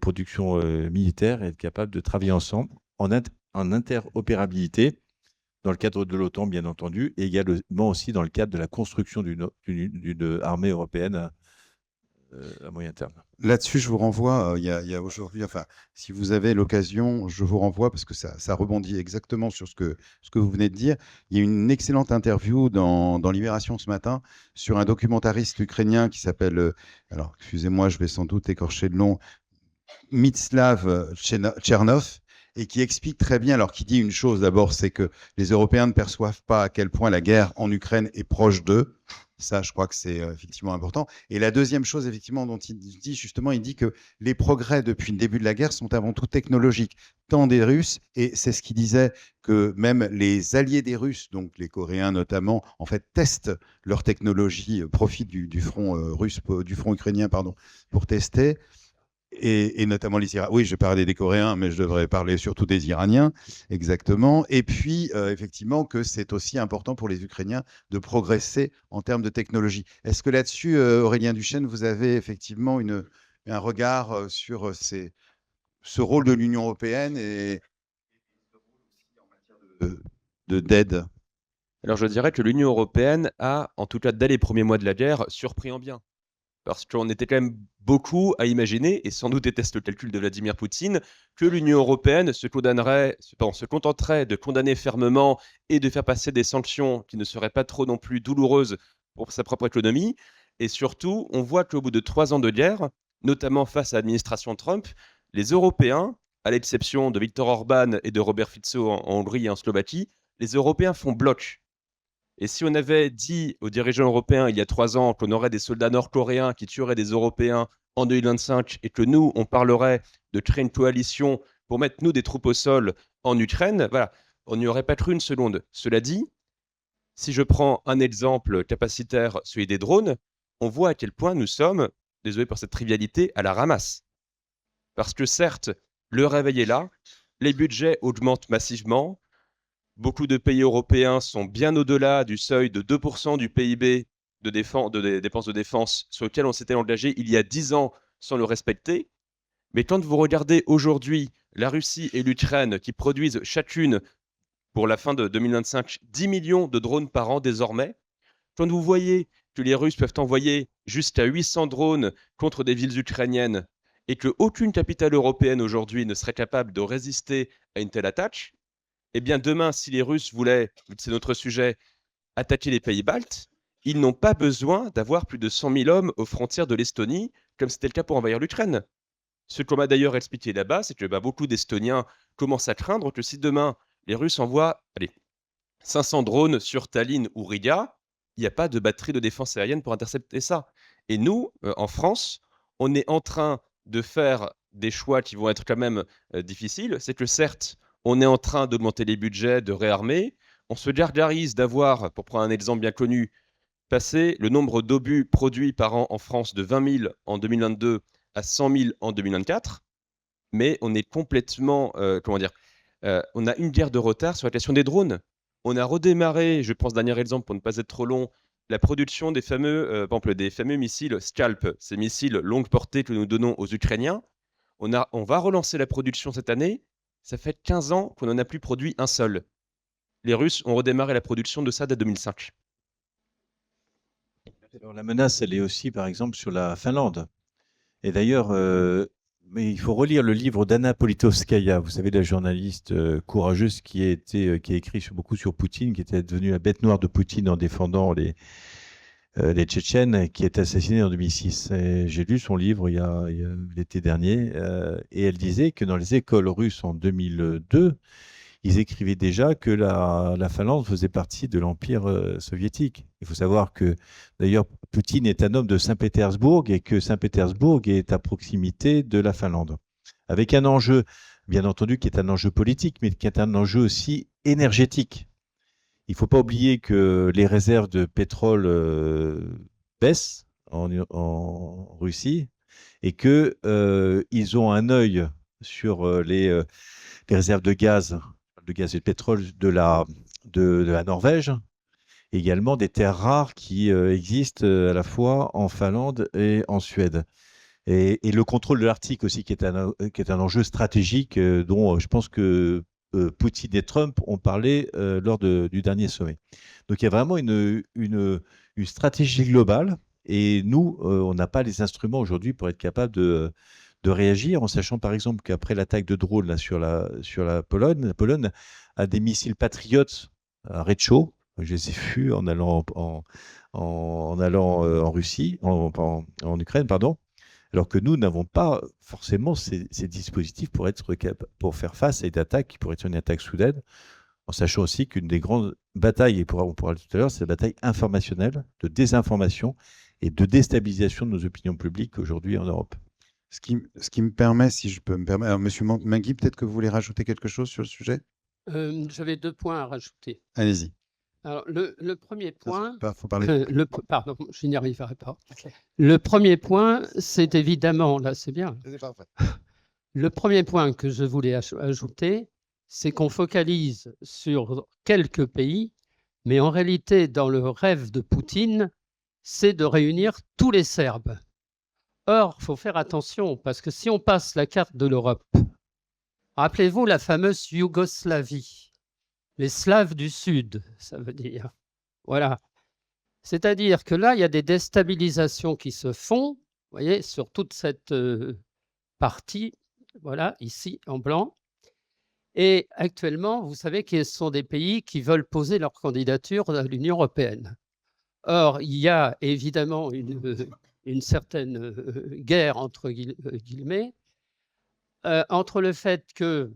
productions militaires et être capable de travailler ensemble en interopérabilité dans le cadre de l'OTAN, bien entendu, et également aussi dans le cadre de la construction d'une armée européenne à moyen terme. Là-dessus, je vous renvoie, il y a aujourd'hui, enfin, si vous avez l'occasion, je vous renvoie parce que ça rebondit exactement sur ce que vous venez de dire. Il y a une excellente interview dans Libération ce matin sur un documentariste ukrainien qui s'appelle, alors excusez-moi, je vais sans doute écorcher le nom, Mitslav Tchernov, et qui explique très bien, alors qui dit une chose d'abord, c'est que les Européens ne perçoivent pas à quel point la guerre en Ukraine est proche d'eux. Ça, je crois que c'est effectivement important. Et la deuxième chose, effectivement, dont il dit justement, il dit que les progrès depuis le début de la guerre sont avant tout technologiques, tant des Russes, et c'est ce qu'il disait, que même les alliés des Russes, donc les Coréens notamment, en fait, testent leur technologie, profitent du front russe, du front ukrainien, pardon, pour tester. Et notamment les Iraniens. Oui, je parlais des Coréens, mais je devrais parler surtout des Iraniens, exactement. Et puis, effectivement, que c'est aussi important pour les Ukrainiens de progresser en termes de technologie. Est-ce que là-dessus, Aurélien Duchesne, vous avez effectivement un regard sur ce rôle de l'Union européenne et d'aide? Alors je dirais que l'Union européenne a, en tout cas dès les premiers mois de la guerre, surpris en bien. Parce qu'on était quand même beaucoup à imaginer, et sans doute était-ce le calcul de Vladimir Poutine, que l'Union européenne se contenterait de condamner fermement et de faire passer des sanctions qui ne seraient pas trop non plus douloureuses pour sa propre économie. Et surtout, on voit qu'au bout de 3 ans de guerre, notamment face à l'administration Trump, les Européens, à l'exception de Viktor Orban et de Robert Fico en Hongrie et en Slovaquie, les Européens font bloc. Et si on avait dit aux dirigeants européens il y a 3 ans qu'on aurait des soldats nord-coréens qui tueraient des Européens en 2025 et que nous, on parlerait de créer une coalition pour mettre nous des troupes au sol en Ukraine, voilà, on n'y aurait pas cru une seconde. Cela dit, si je prends un exemple capacitaire, celui des drones, on voit à quel point nous sommes, désolé pour cette trivialité, à la ramasse. Parce que certes, le réveil est là, les budgets augmentent massivement, beaucoup de pays européens sont bien au-delà du seuil de 2% du PIB de dépenses de défense sur lequel on s'était engagé il y a 10 ans sans le respecter. Mais quand vous regardez aujourd'hui la Russie et l'Ukraine qui produisent chacune, pour la fin de 2025, 10 millions de drones par an désormais, quand vous voyez que les Russes peuvent envoyer jusqu'à 800 drones contre des villes ukrainiennes et qu'aucune capitale européenne aujourd'hui ne serait capable de résister à une telle attaque, eh bien demain, si les Russes voulaient, c'est notre sujet, attaquer les pays baltes, ils n'ont pas besoin d'avoir plus de 100 000 hommes aux frontières de l'Estonie, comme c'était le cas pour envahir l'Ukraine. Ce qu'on m'a d'ailleurs expliqué là-bas, c'est que beaucoup d'Estoniens commencent à craindre que si demain les Russes envoient 500 drones sur Tallinn ou Riga, il n'y a pas de batterie de défense aérienne pour intercepter ça. Et nous, en France, on est en train de faire des choix qui vont être quand même difficiles. C'est que certes, on est en train d'augmenter les budgets, de réarmer. On se gargarise d'avoir, pour prendre un exemple bien connu, passé le nombre d'obus produits par an en France de 20 000 en 2022 à 100 000 en 2024. Mais on est complètement, on a une guerre de retard sur la question des drones. On a redémarré, je prends ce dernier exemple pour ne pas être trop long, la production des fameux, des fameux missiles Scalp, ces missiles longue portée que nous donnons aux Ukrainiens. On va relancer la production cette année. Ça fait 15 ans qu'on n'en a plus produit un seul. Les Russes ont redémarré la production de ça dès 2005. Alors, la menace, elle est aussi, par exemple, sur la Finlande. Et d'ailleurs, Mais il faut relire le livre d'Anna Politkovskaya, vous savez, la journaliste courageuse qui a écrit beaucoup sur Poutine, qui était devenue la bête noire de Poutine en défendant les Tchétchènes, qui est assassinée en 2006. J'ai lu son livre il y a l'été dernier, et elle disait que dans les écoles russes en 2002, ils écrivaient déjà que la Finlande faisait partie de l'Empire soviétique. Il faut savoir que, d'ailleurs, Poutine est un homme de Saint-Pétersbourg et que Saint-Pétersbourg est à proximité de la Finlande. Avec un enjeu, bien entendu, qui est un enjeu politique, mais qui est un enjeu aussi énergétique. Il ne faut pas oublier que les réserves de pétrole baissent en Russie et qu'ils ont un œil sur les réserves de gaz et de pétrole de la Norvège, et également des terres rares qui existent à la fois en Finlande et en Suède. Et le contrôle de l'Arctique aussi, qui est un enjeu stratégique dont je pense que Poutine et Trump ont parlé lors du dernier sommet. Donc il y a vraiment une stratégie globale, et nous, on n'a pas les instruments aujourd'hui pour être capable de réagir, en sachant par exemple qu'après l'attaque de drone là, sur la Pologne a des missiles patriotes à Rechau. Je les ai vus en allant en Russie, en Ukraine, pardon. Alors que nous n'avons pas forcément ces dispositifs pour faire face à une attaque qui pourrait être une attaque soudaine, en sachant aussi qu'une des grandes batailles, et on pourra le dire tout à l'heure, c'est la bataille informationnelle, de désinformation et de déstabilisation de nos opinions publiques aujourd'hui en Europe. Ce qui me permet, si je peux me permettre, alors, Monsieur Mingui, peut-être que vous voulez rajouter quelque chose sur le sujet? J'avais 2 points à rajouter. Allez-y. Alors, le premier point, Faut parler. pardon, je n'y arriverai pas. Le premier point, c'est évidemment, là c'est bien. C'est parfait. Le premier point que je voulais ajouter, c'est qu'on focalise sur quelques pays, mais en réalité, dans le rêve de Poutine, c'est de réunir tous les Serbes. Or, il faut faire attention, parce que si on passe la carte de l'Europe, rappelez-vous la fameuse Yougoslavie, les Slaves du Sud, ça veut dire. Voilà. C'est-à-dire que là, il y a des déstabilisations qui se font, vous voyez, sur toute cette partie, voilà, ici en blanc. Et actuellement, vous savez que ce sont des pays qui veulent poser leur candidature à l'Union européenne. Or, il y a évidemment une certaine guerre, entre guillemets, entre le fait que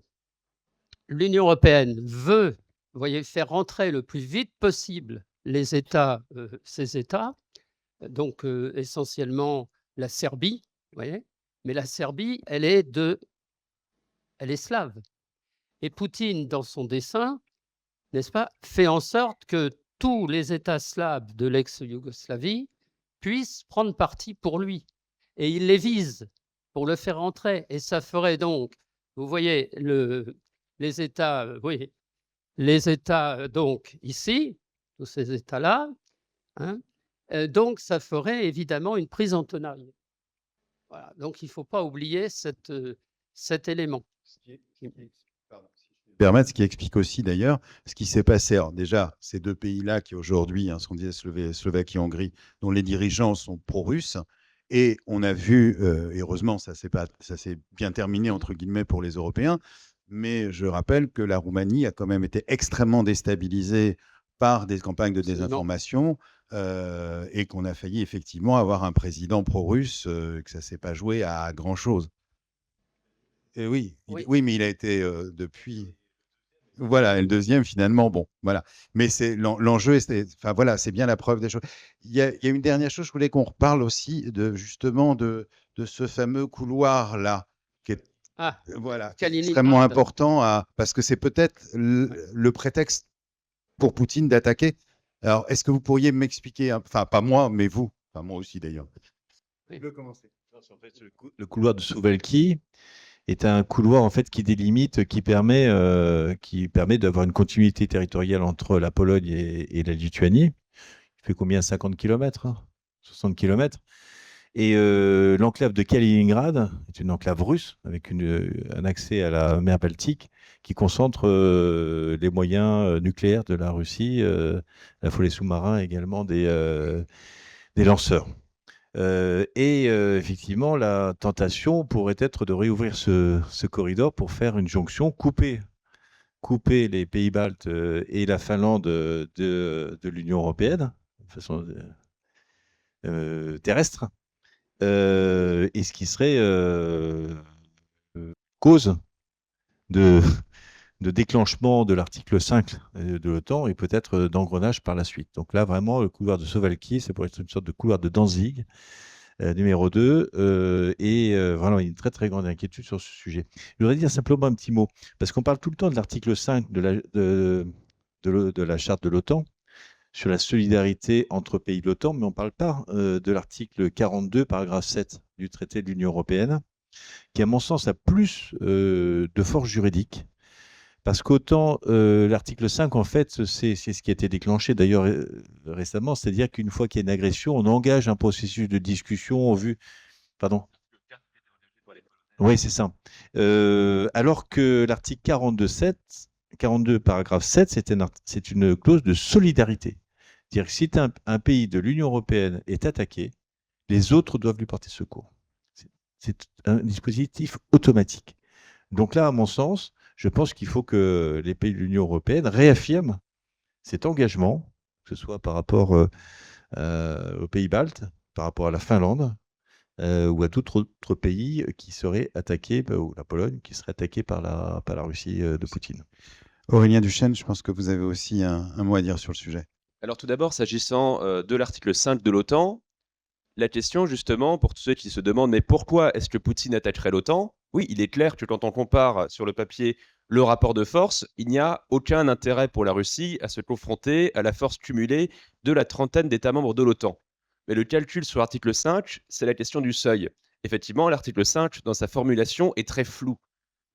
l'Union européenne veut, vous voyez, faire rentrer le plus vite possible les États, ces États, donc essentiellement la Serbie, vous voyez, mais la Serbie, elle est slave. Et Poutine, dans son dessein, n'est-ce pas, fait en sorte que tous les États slaves de l'ex-Yougoslavie puissent prendre parti pour lui. Et il les vise pour le faire entrer. Et ça ferait donc, vous voyez, les États, donc ici, tous ces États-là, hein, donc ça ferait évidemment une prise en tenaille. Voilà. Donc il ne faut pas oublier cet élément. Permettre, ce qui explique aussi d'ailleurs ce qui s'est passé. Alors déjà, ces deux pays-là qui aujourd'hui, ce qu'on disait Slovaquie et Hongrie, dont les dirigeants sont pro-russes, et on a vu, et heureusement ça s'est bien terminé entre guillemets pour les Européens, mais je rappelle que la Roumanie a quand même été extrêmement déstabilisée par des campagnes de désinformation et qu'on a failli effectivement avoir un président pro-russe, que ça ne s'est pas joué à grand-chose. Et oui, mais il a été depuis... Voilà, et le deuxième, finalement, bon, voilà. Mais c'est l'enjeu, enfin voilà, c'est bien la preuve des choses. Il y a une dernière chose, je voulais qu'on reparle aussi justement de ce fameux couloir-là, qui est voilà, extrêmement important, parce que c'est peut-être le prétexte pour Poutine d'attaquer. Alors, est-ce que vous pourriez m'expliquer, enfin pas moi, mais vous, enfin moi aussi d'ailleurs. Oui. Le couloir de Suwałki est un couloir en fait qui délimite, qui permet d'avoir une continuité territoriale entre la Pologne et la Lituanie. Il fait combien? 50 km, 60 km. Et l'enclave de Kaliningrad est une enclave russe avec un accès à la mer Baltique qui concentre les moyens nucléaires de la Russie, la fois les sous-marins, également des lanceurs. Effectivement, la tentation pourrait être de réouvrir ce corridor pour faire une jonction, couper les pays baltes et la Finlande de l'Union européenne, de façon terrestre, et ce qui serait cause de, de déclenchement de l'article 5 de l'OTAN et peut-être d'engrenage par la suite. Donc là, vraiment, le couloir de Suwałki, ça pourrait être une sorte de couloir de Danzig, numéro 2, vraiment, il y a une très très grande inquiétude sur ce sujet. Je voudrais dire simplement un petit mot, parce qu'on parle tout le temps de l'article 5 de la charte de l'OTAN, sur la solidarité entre pays de l'OTAN, mais on ne parle pas de l'article 42, paragraphe 7 du traité de l'Union européenne, qui, à mon sens, a plus de force juridique. Parce qu'autant l'article 5, en fait, c'est ce qui a été déclenché d'ailleurs récemment, c'est-à-dire qu'une fois qu'il y a une agression, on engage un processus de discussion en vue. Pardon. Oui, c'est ça. Alors que l'article 42, paragraphe 7, c'est une clause de solidarité. C'est-à-dire que si un pays de l'Union européenne est attaqué, les autres doivent lui porter secours. C'est un dispositif automatique. Donc là, à mon sens, je pense qu'il faut que les pays de l'Union européenne réaffirment cet engagement, que ce soit par rapport aux pays baltes, par rapport à la Finlande, ou à tout autre pays qui serait attaqué, ou la Pologne, qui serait attaquée par la Russie de Poutine. Aurélien Duchesne, je pense que vous avez aussi un mot à dire sur le sujet. Alors tout d'abord, s'agissant de l'article 5 de l'OTAN, la question justement, pour tous ceux qui se demandent, mais pourquoi est-ce que Poutine attaquerait l'OTAN? Oui, il est clair que quand on compare sur le papier le rapport de force, il n'y a aucun intérêt pour la Russie à se confronter à la force cumulée de la trentaine d'États membres de l'OTAN. Mais le calcul sur l'article 5, c'est la question du seuil. Effectivement, l'article 5, dans sa formulation, est très flou.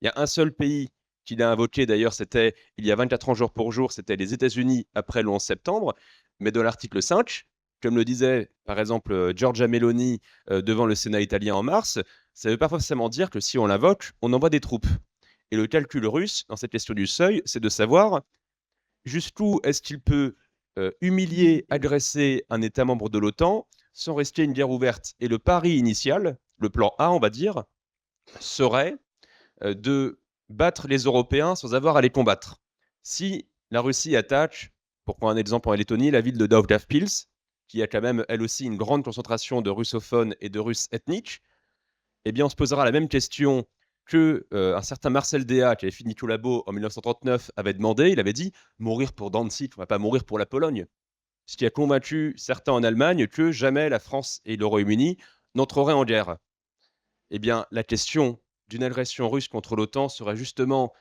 Il y a un seul pays qui l'a invoqué, d'ailleurs, c'était il y a 24 ans jour pour jour, c'était les États-Unis après le 11 septembre. Mais dans l'article 5, comme le disait par exemple Giorgia Meloni devant le Sénat italien en mars, ça ne veut pas forcément dire que si on l'invoque, on envoie des troupes. Et le calcul russe, dans cette question du seuil, c'est de savoir jusqu'où est-ce qu'il peut humilier, agresser un État membre de l'OTAN sans rester une guerre ouverte. Et le pari initial, le plan A, on va dire, serait de battre les Européens sans avoir à les combattre. Si la Russie attaque, pour prendre un exemple en Lettonie, la ville de Daugavpils, qui a quand même, elle aussi, une grande concentration de russophones et de Russes ethniques, eh bien, on se posera la même question que un certain Marcel Déat, qui avait fini tout labo en 1939, avait demandé. Il avait dit « mourir pour Danzig, on ne va pas mourir pour la Pologne ». Ce qui a convaincu certains en Allemagne que jamais la France et le Royaume-Uni n'entreraient en guerre. Eh bien, la question d'une agression russe contre l'OTAN serait justement,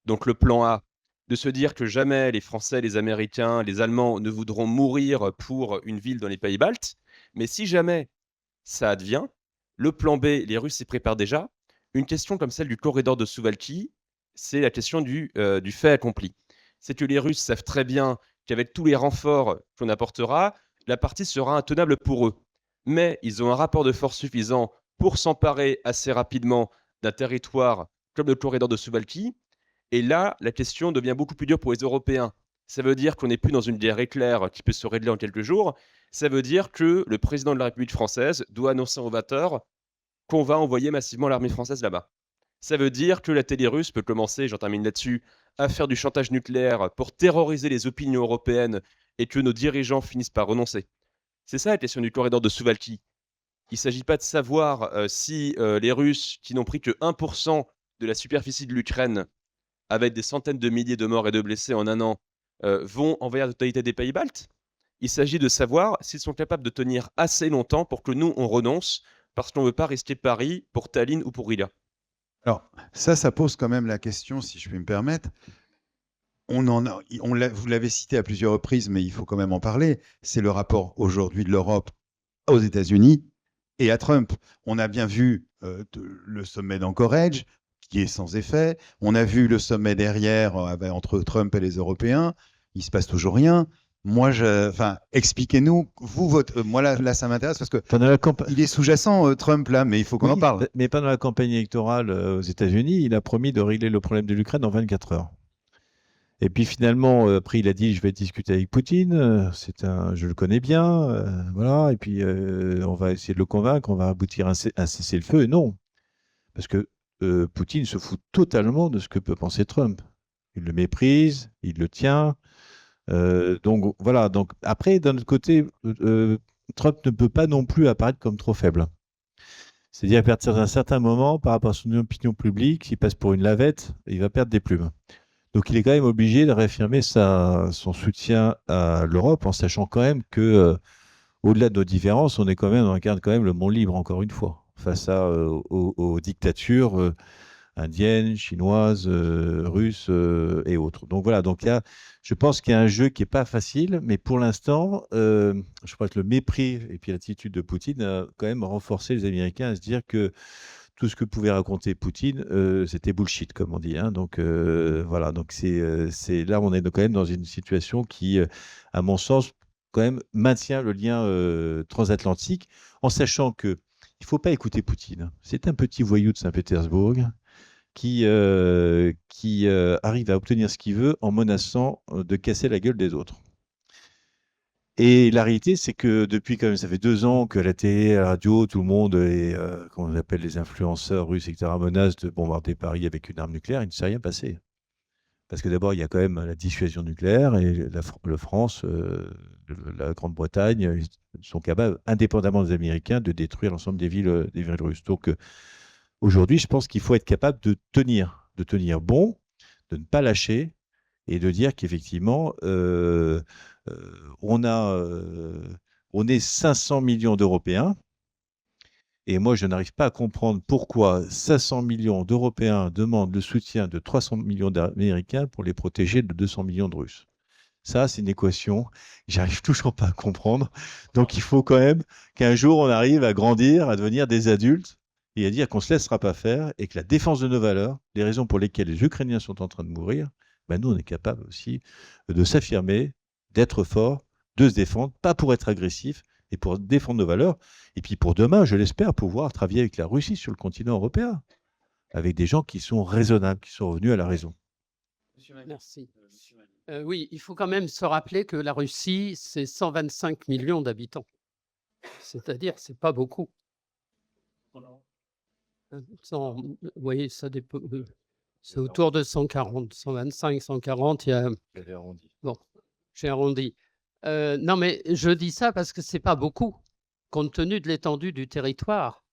donc le plan A, de se dire que jamais les Français, les Américains, les Allemands ne voudront mourir pour une ville dans les pays baltes. Mais si jamais ça advient, le plan B, les Russes s'y préparent déjà. Une question comme celle du corridor de Suwałki, c'est la question du fait accompli. C'est que les Russes savent très bien qu'avec tous les renforts qu'on apportera, la partie sera intenable pour eux. Mais ils ont un rapport de force suffisant pour s'emparer assez rapidement d'un territoire comme le corridor de Suwałki. Et là, la question devient beaucoup plus dure pour les Européens. Ça veut dire qu'on n'est plus dans une guerre éclair qui peut se régler en quelques jours. Ça veut dire que le président de la République française doit annoncer aux batteurs qu'on va envoyer massivement l'armée française là-bas. Ça veut dire que la télé russe peut commencer, j'en termine là-dessus, à faire du chantage nucléaire pour terroriser les opinions européennes et que nos dirigeants finissent par renoncer. C'est ça la question du corridor de Suwałki. Il ne s'agit pas de savoir si les Russes, qui n'ont pris que 1% de la superficie de l'Ukraine, avec des centaines de milliers de morts et de blessés en un an, vont envahir la totalité des pays baltes. Il s'agit de savoir s'ils sont capables de tenir assez longtemps pour que nous, on renonce, parce qu'on ne veut pas rester Paris pour Tallinn ou pour Riga. Alors, ça pose quand même la question, si je puis me permettre. Vous l'avez cité à plusieurs reprises, mais il faut quand même en parler. C'est le rapport aujourd'hui de l'Europe aux États-Unis et à Trump. On a bien vu le sommet d'Anchorage, qui est sans effet. On a vu le sommet derrière entre Trump et les Européens. Il ne se passe toujours rien. Moi, expliquez-nous, moi là, ça m'intéresse parce que il est sous-jacent, Trump, là, mais il faut qu'on en parle. Mais pendant la campagne électorale aux États-Unis, il a promis de régler le problème de l'Ukraine en 24 heures. Et puis finalement, après, il a dit, je vais discuter avec Poutine. Je le connais bien, voilà. Et puis on va essayer de le convaincre, on va aboutir à un cessez-le-feu. Et non, parce que Poutine se fout totalement de ce que peut penser Trump. Il le méprise, il le tient. Donc voilà. Donc après, d'un autre côté, Trump ne peut pas non plus apparaître comme trop faible. C'est-à-dire, à partir d'un certain moment, par rapport à son opinion publique, s'il passe pour une lavette, il va perdre des plumes. Donc il est quand même obligé de réaffirmer son soutien à l'Europe, en sachant quand même que, au-delà de nos différences, on incarne quand même le monde libre, encore une fois, face aux dictatures indiennes, chinoises, russes et autres. Donc voilà, je pense qu'il y a un jeu qui n'est pas facile, mais pour l'instant, je crois que le mépris et puis l'attitude de Poutine a quand même renforcé les Américains à se dire que tout ce que pouvait raconter Poutine, c'était bullshit, comme on dit, hein. Donc voilà, donc là, on est quand même dans une situation qui, à mon sens, quand même maintient le lien transatlantique, en sachant que il ne faut pas écouter Poutine. C'est un petit voyou de Saint-Pétersbourg qui arrive à obtenir ce qu'il veut en menaçant de casser la gueule des autres. Et la réalité, c'est que depuis quand même, ça fait 2 ans que la télé, la radio, tout le monde, et comment on appelle les influenceurs russes, etc., menacent de bombarder Paris avec une arme nucléaire. Il ne s'est rien passé. Parce que d'abord, il y a quand même la dissuasion nucléaire et la France, la Grande-Bretagne, ils sont capables, indépendamment des Américains, de détruire l'ensemble des villes russes. Donc aujourd'hui, je pense qu'il faut être capable de tenir bon, de ne pas lâcher et de dire qu'effectivement, on est 500 millions d'Européens. Et moi, je n'arrive pas à comprendre pourquoi 500 millions d'Européens demandent le soutien de 300 millions d'Américains pour les protéger de 200 millions de Russes. Ça, c'est une équation que j'arrive toujours pas à comprendre. Donc, il faut quand même qu'un jour, on arrive à grandir, à devenir des adultes et à dire qu'on ne se laissera pas faire et que la défense de nos valeurs, les raisons pour lesquelles les Ukrainiens sont en train de mourir, ben nous, on est capable aussi de s'affirmer, d'être fort, de se défendre, pas pour être agressif, et pour défendre nos valeurs. Et puis pour demain, je l'espère, pouvoir travailler avec la Russie sur le continent européen, avec des gens qui sont raisonnables, qui sont revenus à la raison. Merci. Oui, il faut quand même se rappeler que la Russie, c'est 125 millions d'habitants. C'est-à-dire, c'est pas beaucoup. Vous voyez, ça dépend. C'est autour de 140, 125, 140. Il y a... Bon, j'ai arrondi. Non, mais je dis ça parce que c'est pas beaucoup, compte tenu de l'étendue du territoire.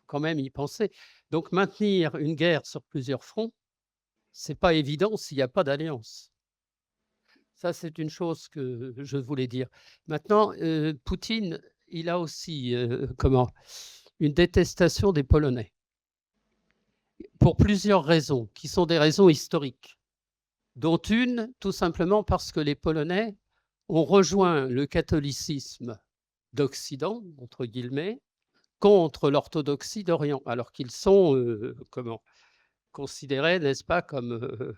Quand même y penser. Donc maintenir une guerre sur plusieurs fronts, c'est pas évident s'il n'y a pas d'alliance. Ça, c'est une chose que je voulais dire. Maintenant, Poutine, il a aussi une détestation des Polonais. Pour plusieurs raisons, qui sont des raisons historiques, dont une, tout simplement parce que les Polonais ont rejoint le catholicisme d'Occident, entre guillemets, contre l'orthodoxie d'Orient, alors qu'ils sont considérés, n'est-ce pas, comme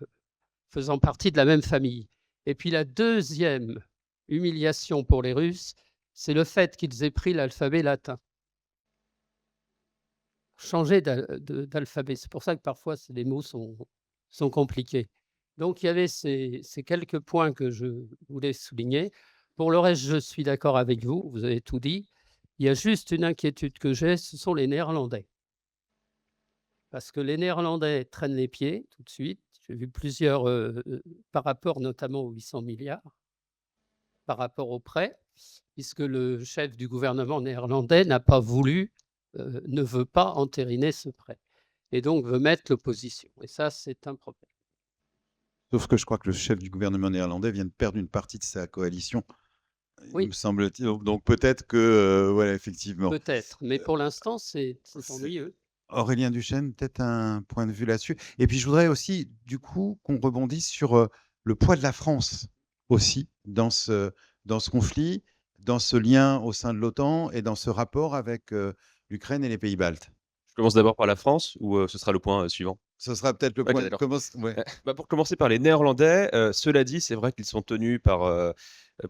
faisant partie de la même famille. Et puis la deuxième humiliation pour les Russes, c'est le fait qu'ils aient pris l'alphabet latin. Changer d'alphabet. C'est pour ça que parfois les mots sont compliqués. Donc il y avait ces quelques points que je voulais souligner. Pour le reste, je suis d'accord avec vous, vous avez tout dit. Il y a juste une inquiétude que j'ai, ce sont les Néerlandais. Parce que les Néerlandais traînent les pieds tout de suite. J'ai vu plusieurs, par rapport notamment aux 800 milliards, par rapport aux prêts, puisque le chef du gouvernement néerlandais n'a pas voulu, ne veut pas entériner ce prêt. Et donc veut mettre l'opposition. Et ça, c'est un problème. Sauf que je crois que le chef du gouvernement néerlandais vient de perdre une partie de sa coalition, Oui. me semble-t-il. Donc peut-être que, voilà, effectivement. Peut-être, mais pour l'instant, c'est ennuyeux. Aurélien Duchesne, peut-être un point de vue là-dessus. Et puis je voudrais aussi, du coup, qu'on rebondisse sur le poids de la France aussi dans ce conflit, dans ce lien au sein de l'OTAN et dans ce rapport avec l'Ukraine et les pays baltes. Je commence d'abord par la France ou ce sera le point suivant? Ce sera peut-être le Ok, point. d'accord. Pour commencer par les Néerlandais, cela dit, c'est vrai qu'ils sont tenus par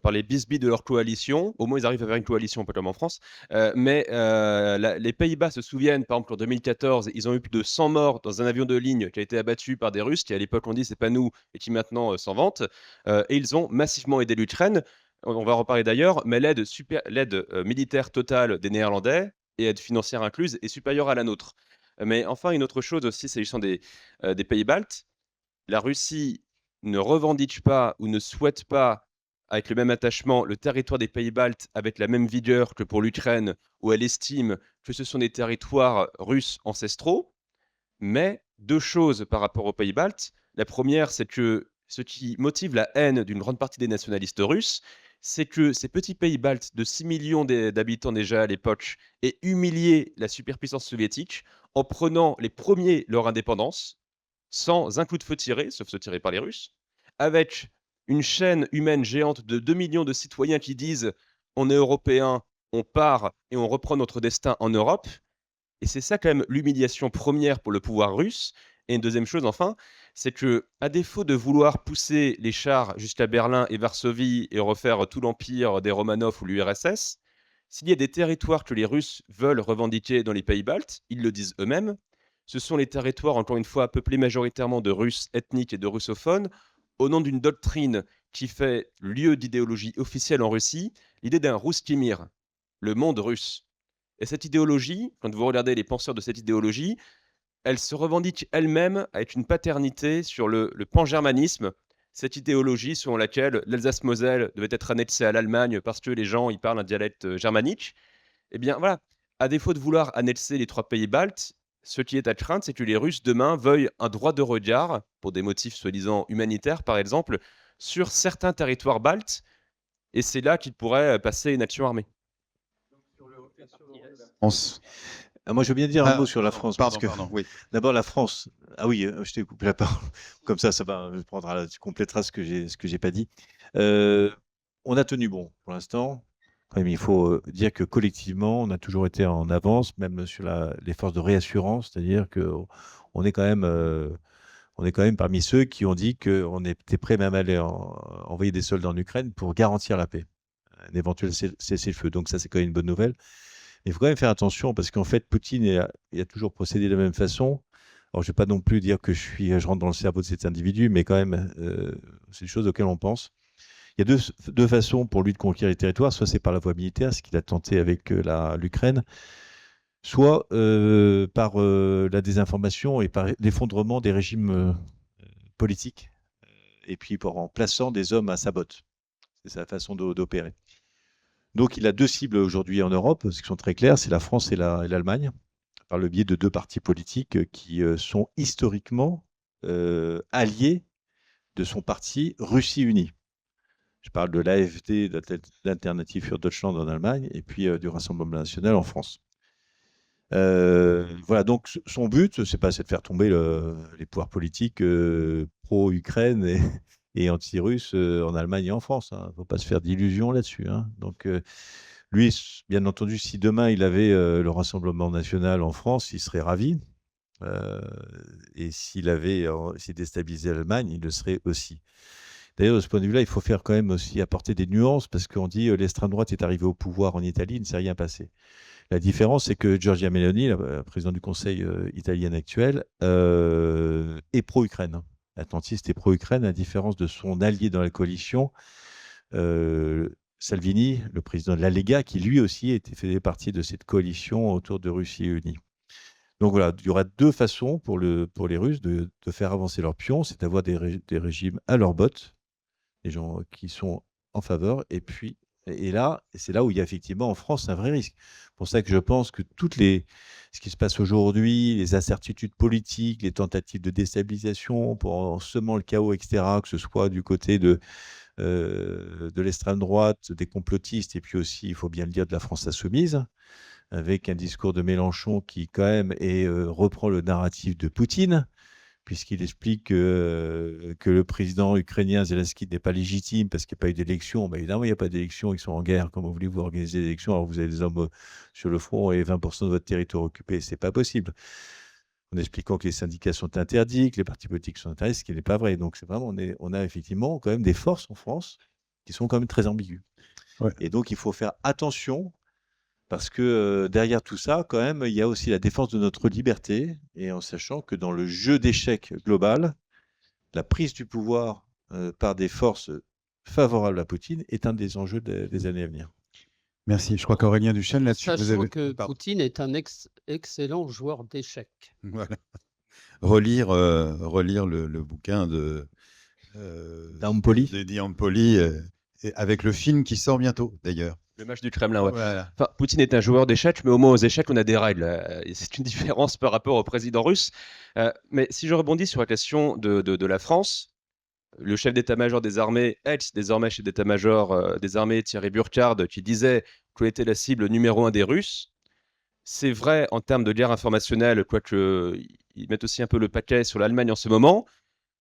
par les bisbis de leur coalition. Au moins, ils arrivent à faire une coalition, pas comme en France. Les Pays-Bas se souviennent, par exemple, en 2014, ils ont eu plus de 100 morts dans un avion de ligne qui a été abattu par des Russes qui, à l'époque, ont dit c'est pas nous et qui maintenant s'en vantent. Et ils ont massivement aidé l'Ukraine. On va en reparler d'ailleurs, mais l'aide militaire totale des Néerlandais et aide financière incluse est supérieure à la nôtre. Mais enfin, une autre chose aussi, s'agissant des pays baltes, la Russie ne revendique pas ou ne souhaite pas, avec le même attachement, le territoire des pays baltes avec la même vigueur que pour l'Ukraine, où elle estime que ce sont des territoires russes ancestraux. Mais deux choses par rapport aux pays baltes. La première, c'est que ce qui motive la haine d'une grande partie des nationalistes russes, c'est que ces petits pays baltes de 6 millions d'habitants déjà à l'époque aient humilié la superpuissance soviétique en prenant les premiers leur indépendance, sans un coup de feu tiré, sauf ceux tirés par les Russes, avec une chaîne humaine géante de 2 millions de citoyens qui disent on est européens, on part et on reprend notre destin en Europe. Et c'est ça quand même l'humiliation première pour le pouvoir russe. Et une deuxième chose, enfin, c'est que, à défaut de vouloir pousser les chars jusqu'à Berlin et Varsovie et refaire tout l'empire des Romanov ou l'URSS, s'il y a des territoires que les Russes veulent revendiquer dans les pays baltes, ils le disent eux-mêmes, ce sont les territoires, encore une fois, peuplés majoritairement de Russes ethniques et de russophones, au nom d'une doctrine qui fait lieu d'idéologie officielle en Russie, l'idée d'un Ruski Mir, le monde russe. Et cette idéologie, quand vous regardez les penseurs de cette idéologie, elle se revendique elle-même avec une paternité sur le pan-germanisme, cette idéologie selon laquelle l'Alsace-Moselle devait être annexée à l'Allemagne parce que les gens y parlent un dialecte germanique. Eh bien voilà, à défaut de vouloir annexer les 3 pays baltes, ce qui est à craindre, c'est que les Russes demain veuillent un droit de regard, pour des motifs soi-disant humanitaires par exemple, sur certains territoires baltes, et c'est là qu'ils pourraient passer une action armée. Moi, je veux bien dire un Ah, mot sur la France. Parce que Pardon, oui. d'abord, la France. Ah oui, je t'ai coupé la parole. Comme ça va. Tu compléteras ce que j'ai pas dit. On a tenu bon pour l'instant. Quand même, il faut dire que collectivement, on a toujours été en avance, même sur les forces de réassurance, c'est-à-dire que on est quand même parmi ceux qui ont dit qu'on était prêt même à aller envoyer des soldats en Ukraine pour garantir la paix, un éventuel cessez-le-feu. Donc ça, c'est quand même une bonne nouvelle. Il faut quand même faire attention parce qu'en fait, Poutine il a toujours procédé de la même façon. Alors, je ne vais pas non plus dire que je rentre dans le cerveau de cet individu, mais quand même, c'est des choses auxquelles on pense. Il y a deux façons pour lui de conquérir les territoires. Soit c'est par la voie militaire, ce qu'il a tenté avec l'Ukraine, soit par la désinformation et par l'effondrement des régimes politiques, et puis en plaçant des hommes à sa botte. C'est sa façon d'opérer. Donc, il a deux cibles aujourd'hui en Europe, qui sont très claires, c'est la France et l'Allemagne, par le biais de deux partis politiques qui sont historiquement alliés de son parti Russie Unie. Je parle de l'AfD, l'Alternative für Deutschland en Allemagne, et puis du Rassemblement national en France. Voilà, donc son but, c'est pas de faire tomber les pouvoirs politiques pro-Ukraine et anti-russe en Allemagne et en France. Il ne faut pas se faire d'illusions là-dessus. Donc, lui, bien entendu, si demain il avait le Rassemblement national en France, il serait ravi. Et s'il déstabilisé l'Allemagne, il le serait aussi. D'ailleurs, de ce point de vue-là, il faut faire quand même aussi apporter des nuances, parce qu'on dit l'extrême droite est arrivée au pouvoir en Italie, il ne s'est rien passé. La différence, c'est que Giorgia Meloni, la présidente du Conseil italien actuel, est pro-Ukraine. Atlantiste et pro-Ukraine, à la différence de son allié dans la coalition, Salvini, le président de la Lega, qui lui aussi faisait partie de cette coalition autour de Russie unie. Donc voilà, il y aura deux façons pour les Russes de faire avancer leurs pions, c'est d'avoir des régimes à leur botte, des gens qui sont en faveur, et là, c'est là où il y a effectivement en France un vrai risque. C'est pour ça que je pense que ce qui se passe aujourd'hui, les incertitudes politiques, les tentatives de déstabilisation en semant le chaos, etc., que ce soit du côté de l'extrême droite, des complotistes, et puis aussi, il faut bien le dire, de la France insoumise, avec un discours de Mélenchon qui, quand même, reprend le narratif de Poutine, puisqu'il explique que le président ukrainien Zelensky n'est pas légitime parce qu'il n'y a pas eu d'élection. Ben évidemment, il n'y a pas d'élection, ils sont en guerre. Comment voulez-vous organiser des élections alors que vous avez des hommes sur le front et 20% de votre territoire occupé? Ce n'est pas possible. En expliquant que les syndicats sont interdits, que les partis politiques sont interdits, ce qui n'est pas vrai. Donc, c'est vraiment, on a effectivement quand même des forces en France qui sont quand même très ambigus. Ouais. Et donc, il faut faire attention parce que derrière tout ça, quand même, il y a aussi la défense de notre liberté et en sachant que dans le jeu d'échecs global, la prise du pouvoir par des forces favorables à Poutine est un des enjeux des années à venir. Merci. Je crois qu'Aurélien Duchesne, là-dessus, vous Sachant avez... que Pardon. Poutine est un excellent joueur d'échecs. Voilà. Relire le bouquin de D'Ampoli. Di Ampoli, et avec le film qui sort bientôt, d'ailleurs. Le match du Kremlin, ouais. Voilà. Enfin, Poutine est un joueur d'échecs, mais au moins aux échecs, on a des règles. Et c'est une différence par rapport au président russe. Mais si je rebondis sur la question de la France, le chef d'état-major des armées, désormais chef d'état-major des armées, Thierry Burkhard, qui disait qu'on était la cible numéro 1 des Russes, c'est vrai en termes de guerre informationnelle, quoique ils mettent aussi un peu le paquet sur l'Allemagne en ce moment,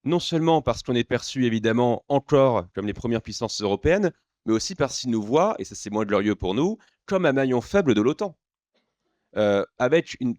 non seulement parce qu'on est perçu évidemment encore comme les premières puissances européennes, mais aussi parce qu'ils nous voient, et ça c'est moins glorieux pour nous, comme un maillon faible de l'OTAN. Avec une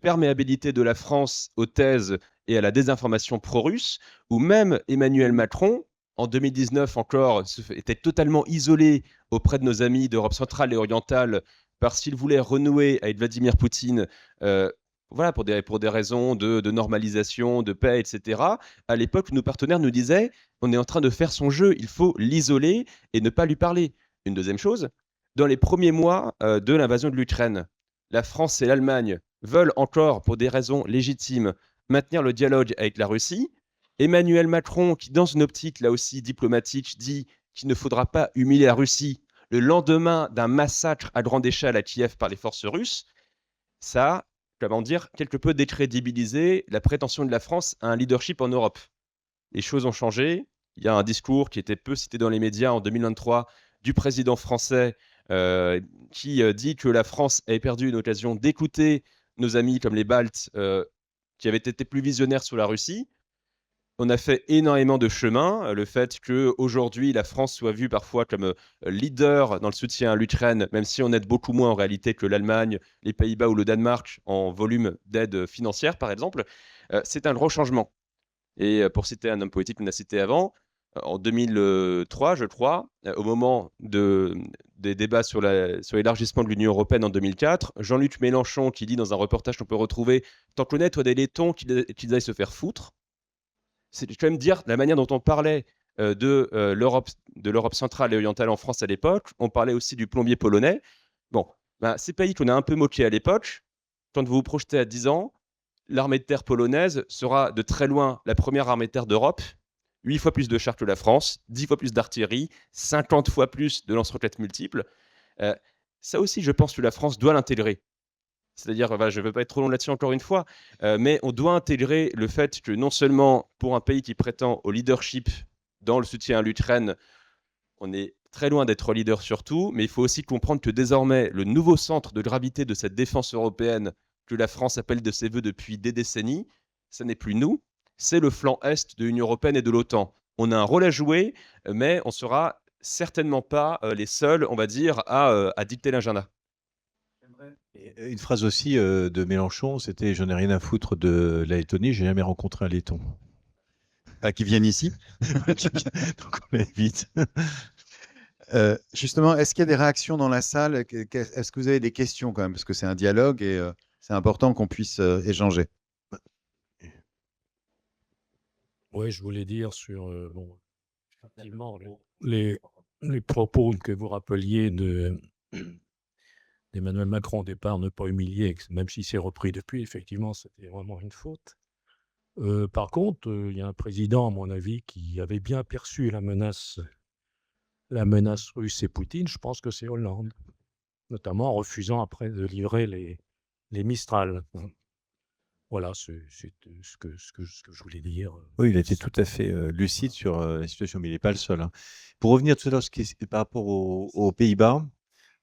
perméabilité de la France aux thèses et à la désinformation pro-russe, où même Emmanuel Macron, en 2019 encore, était totalement isolé auprès de nos amis d'Europe centrale et orientale parce qu'il voulait renouer avec Vladimir Poutine, voilà, pour des raisons de normalisation, de paix, etc. À l'époque, nos partenaires nous disaient on est en train de faire son jeu, il faut l'isoler et ne pas lui parler. Une deuxième chose, dans les premiers mois de l'invasion de l'Ukraine, la France et l'Allemagne veulent encore, pour des raisons légitimes, maintenir le dialogue avec la Russie. Emmanuel Macron, qui dans une optique là aussi diplomatique, dit qu'il ne faudra pas humilier la Russie le lendemain d'un massacre à grande échelle à Kiev par les forces russes, ça a, comment dire, quelque peu décrédibilisé la prétention de la France à un leadership en Europe. Les choses ont changé. Il y a un discours qui était peu cité dans les médias en 2023 du président français qui dit que la France avait perdu une occasion d'écouter nos amis comme les Baltes qui avaient été plus visionnaires sur la Russie. On a fait énormément de chemin. Le fait qu'aujourd'hui, la France soit vue parfois comme leader dans le soutien à l'Ukraine, même si on aide beaucoup moins en réalité que l'Allemagne, les Pays-Bas ou le Danemark en volume d'aide financière, par exemple, c'est un gros changement. Et pour citer un homme politique qu'on a cité avant, en 2003, je crois, au moment des débats sur l'élargissement de l'Union européenne en 2004, Jean-Luc Mélenchon qui dit dans un reportage qu'on peut retrouver « Tant qu'on est, toi des laitons qu'ils aillent se faire foutre », c'est quand même dire la manière dont on parlait de l'Europe centrale et orientale en France à l'époque. On parlait aussi du plombier polonais. Bon, ces pays qu'on a un peu moqués à l'époque, quand vous vous projetez à 10 ans, l'armée de terre polonaise sera de très loin la première armée de terre d'Europe, 8 fois plus de chars que la France, 10 fois plus d'artillerie, 50 fois plus de lance-roquettes multiples. Ça aussi, je pense que la France doit l'intégrer. C'est-à-dire, je ne veux pas être trop long là-dessus encore une fois, mais on doit intégrer le fait que non seulement pour un pays qui prétend au leadership dans le soutien à l'Ukraine, on est très loin d'être leader sur tout, mais il faut aussi comprendre que désormais, le nouveau centre de gravité de cette défense européenne que la France appelle de ses voeux depuis des décennies, ce n'est plus nous, c'est le flanc est de l'Union européenne et de l'OTAN. On a un rôle à jouer, mais on ne sera certainement pas les seuls, on va dire, à dicter l'agenda. Une phrase aussi de Mélenchon, c'était « Je n'ai rien à foutre de la Lettonie, j'ai jamais rencontré un laiton ». Qui viennent ici. Donc on évite. Justement, est-ce qu'il y a des réactions dans la salle? Est-ce que vous avez des questions quand même? Parce que c'est un dialogue et c'est important qu'on puisse échanger. Oui, je voulais dire sur effectivement, les propos que vous rappeliez d'Emmanuel Macron au départ, ne pas humilier, même s'il s'est repris depuis, effectivement, c'était vraiment une faute. Par contre, il y a un président, à mon avis, qui avait bien perçu la menace russe et Poutine, je pense que c'est Hollande, notamment en refusant après de livrer les Mistral. Voilà, c'est ce que je voulais dire. Oui, il a été tout à fait lucide sur la situation, mais il n'est pas le seul. Hein. Pour revenir tout à l'heure par rapport aux Pays-Bas,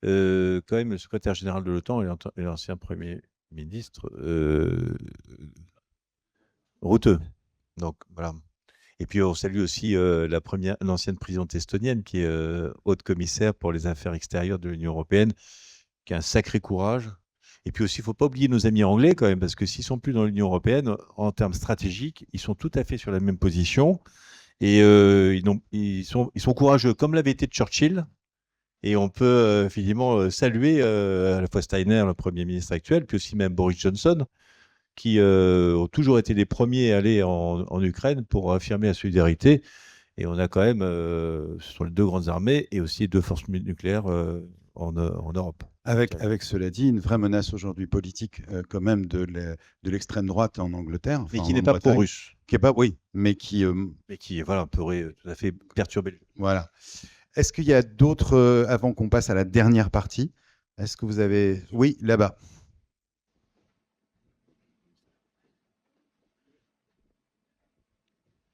quand même, le secrétaire général de l'OTAN et l'ancien Premier ministre Rutte. Donc, voilà. Et puis, on salue aussi l'ancienne présidente estonienne qui est haute commissaire pour les affaires extérieures de l'Union européenne, qui a un sacré courage. Et puis aussi, il ne faut pas oublier nos amis anglais quand même, parce que s'ils ne sont plus dans l'Union européenne, en termes stratégiques, ils sont tout à fait sur la même position. Et ils sont courageux, comme l'avait été Churchill. Et on peut effectivement saluer à la fois Steiner, le Premier ministre actuel, puis aussi même Boris Johnson, qui ont toujours été les premiers à aller en Ukraine pour affirmer la solidarité. Et on a quand même, ce sont les deux grandes armées et aussi deux forces nucléaires en Europe. Avec cela dit, une vraie menace aujourd'hui politique quand même de l'extrême droite en Angleterre. Mais enfin, qui en n'est pas Bretagne, pro-russe. Qui est pas, oui, mais qui, Mais qui voilà, pourrait tout à fait perturber. voilà. Est-ce qu'il y a d'autres, avant qu'on passe à la dernière partie, est-ce que vous avez... Oui, là-bas.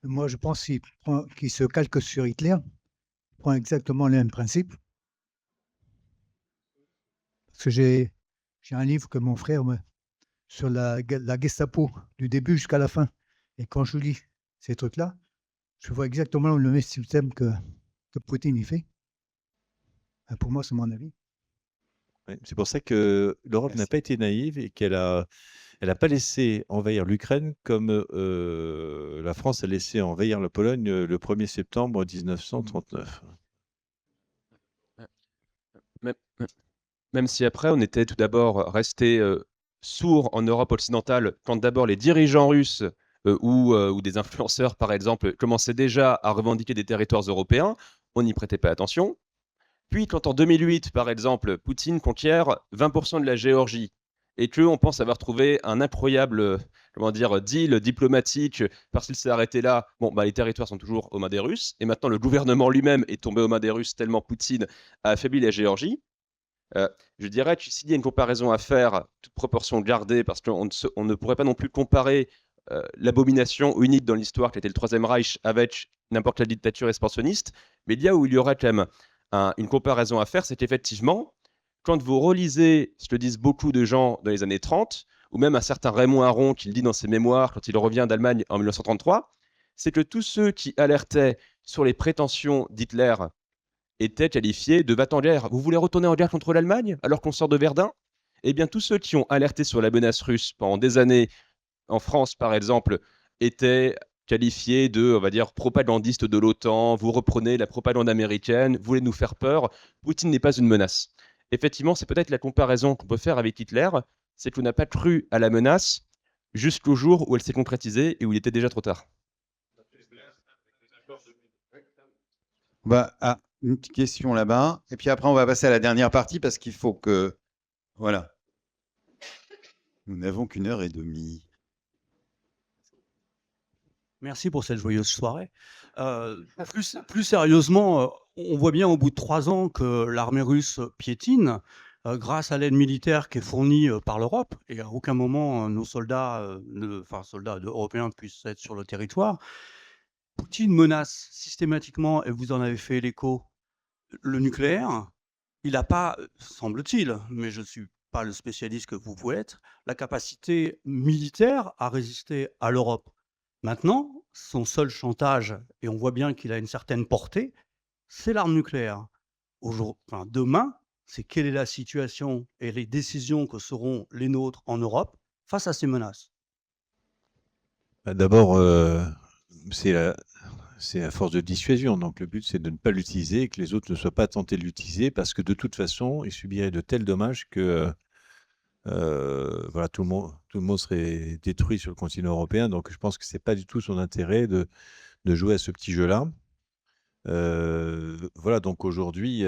Moi, je pense qu'il se calque sur Hitler, il prend exactement le même principe. Parce que j'ai un livre que mon frère sur la Gestapo, du début jusqu'à la fin. Et quand je lis ces trucs-là, je vois exactement le même système que Poutine y fait. Pour moi, c'est mon avis. Ouais, c'est pour ça que l'Europe n'a pas été naïve et qu'elle a pas laissé envahir l'Ukraine comme la France a laissé envahir la Pologne le 1er septembre 1939. Même si après, on était tout d'abord resté sourds en Europe occidentale, quand d'abord les dirigeants russes ou des influenceurs, par exemple, commençaient déjà à revendiquer des territoires européens, on n'y prêtait pas attention. Puis, quand en 2008, par exemple, Poutine conquiert 20% de la Géorgie et qu'on pense avoir trouvé un incroyable deal diplomatique parce qu'il s'est arrêté là, bon, bah, les territoires sont toujours aux mains des Russes. Et maintenant, le gouvernement lui-même est tombé aux mains des Russes tellement Poutine a affaibli la Géorgie. Je dirais que s'il y a une comparaison à faire, toute proportion gardée, parce qu'on ne pourrait pas non plus comparer l'abomination unique dans l'histoire qui était le Troisième Reich avec n'importe quelle dictature expansionniste, mais il y aurait quand même une comparaison à faire, c'est qu'effectivement, quand vous relisez ce que disent beaucoup de gens dans les années 30, ou même un certain Raymond Aron qui le dit dans ses mémoires quand il revient d'Allemagne en 1933, c'est que tous ceux qui alertaient sur les prétentions d'Hitler étaient qualifiés de va-t-en guerre. Vous voulez retourner en guerre contre l'Allemagne alors qu'on sort de Verdun? Eh bien, tous ceux qui ont alerté sur la menace russe pendant des années, en France par exemple, étaient qualifiés de, on va dire, propagandistes de l'OTAN. Vous reprenez la propagande américaine, vous voulez nous faire peur. Poutine n'est pas une menace. Effectivement, c'est peut-être la comparaison qu'on peut faire avec Hitler, c'est qu'on n'a pas cru à la menace jusqu'au jour où elle s'est concrétisée et où il était déjà trop tard. Bah, une petite question là-bas. Et puis après, on va passer à la dernière partie parce qu'il faut que... Voilà. Nous n'avons qu'1 heure et demie. Merci pour cette joyeuse soirée. Plus sérieusement, on voit bien au bout de 3 ans que l'armée russe piétine grâce à l'aide militaire qui est fournie par l'Europe. Et à aucun moment, nos soldats, soldats européens puissent être sur le territoire. Poutine menace systématiquement, et vous en avez fait l'écho, le nucléaire. Il n'a pas, semble-t-il, mais je ne suis pas le spécialiste que vous pouvez être, la capacité militaire à résister à l'Europe. Maintenant, son seul chantage, et on voit bien qu'il a une certaine portée, c'est l'arme nucléaire. Demain, c'est quelle est la situation et les décisions que seront les nôtres en Europe face à ces menaces. D'abord, c'est la force de dissuasion. Donc le but, c'est de ne pas l'utiliser et que les autres ne soient pas tentés de l'utiliser parce que de toute façon, ils subiraient de tels dommages que voilà, tout le monde serait détruit sur le continent européen. Donc je pense que ce n'est pas du tout son intérêt de jouer à ce petit jeu-là. Voilà, donc aujourd'hui,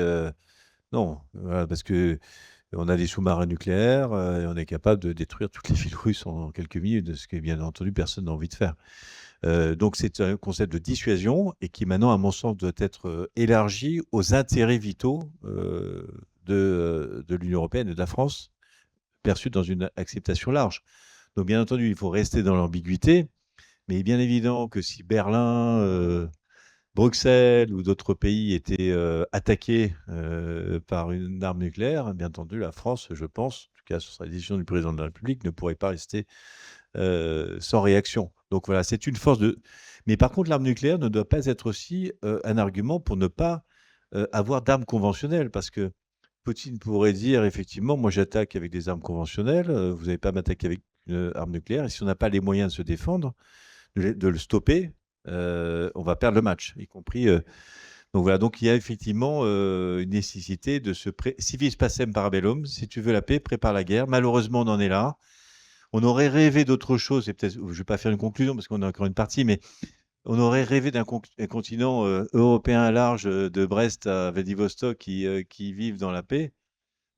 non, voilà, parce qu'on a des sous-marins nucléaires et on est capable de détruire toutes les villes russes en quelques minutes, ce que bien entendu personne n'a envie de faire. Donc c'est un concept de dissuasion et qui maintenant, à mon sens, doit être élargi aux intérêts vitaux de l'Union européenne et de la France, perçus dans une acceptation large. Donc bien entendu, il faut rester dans l'ambiguïté, mais il est bien évident que si Berlin, Bruxelles ou d'autres pays étaient attaqués par une arme nucléaire, bien entendu, la France, je pense, en tout cas ce sera la décision du président de la République, ne pourrait pas rester sans réaction. Donc voilà, c'est une force de... Mais par contre, l'arme nucléaire ne doit pas être aussi un argument pour ne pas avoir d'armes conventionnelles, parce que Poutine pourrait dire, effectivement, moi j'attaque avec des armes conventionnelles, vous n'allez pas m'attaquer avec une arme nucléaire, et si on n'a pas les moyens de se défendre, de le stopper, on va perdre le match, y compris. Donc voilà, donc il y a effectivement une nécessité de se civis pacem parabellum. Si tu veux la paix, prépare la guerre. Malheureusement, on en est là. On aurait rêvé d'autre chose, et peut-être, je ne vais pas faire une conclusion parce qu'on a encore une partie, mais on aurait rêvé d'un continent européen large, de Brest à Vladivostok, qui vivent dans la paix.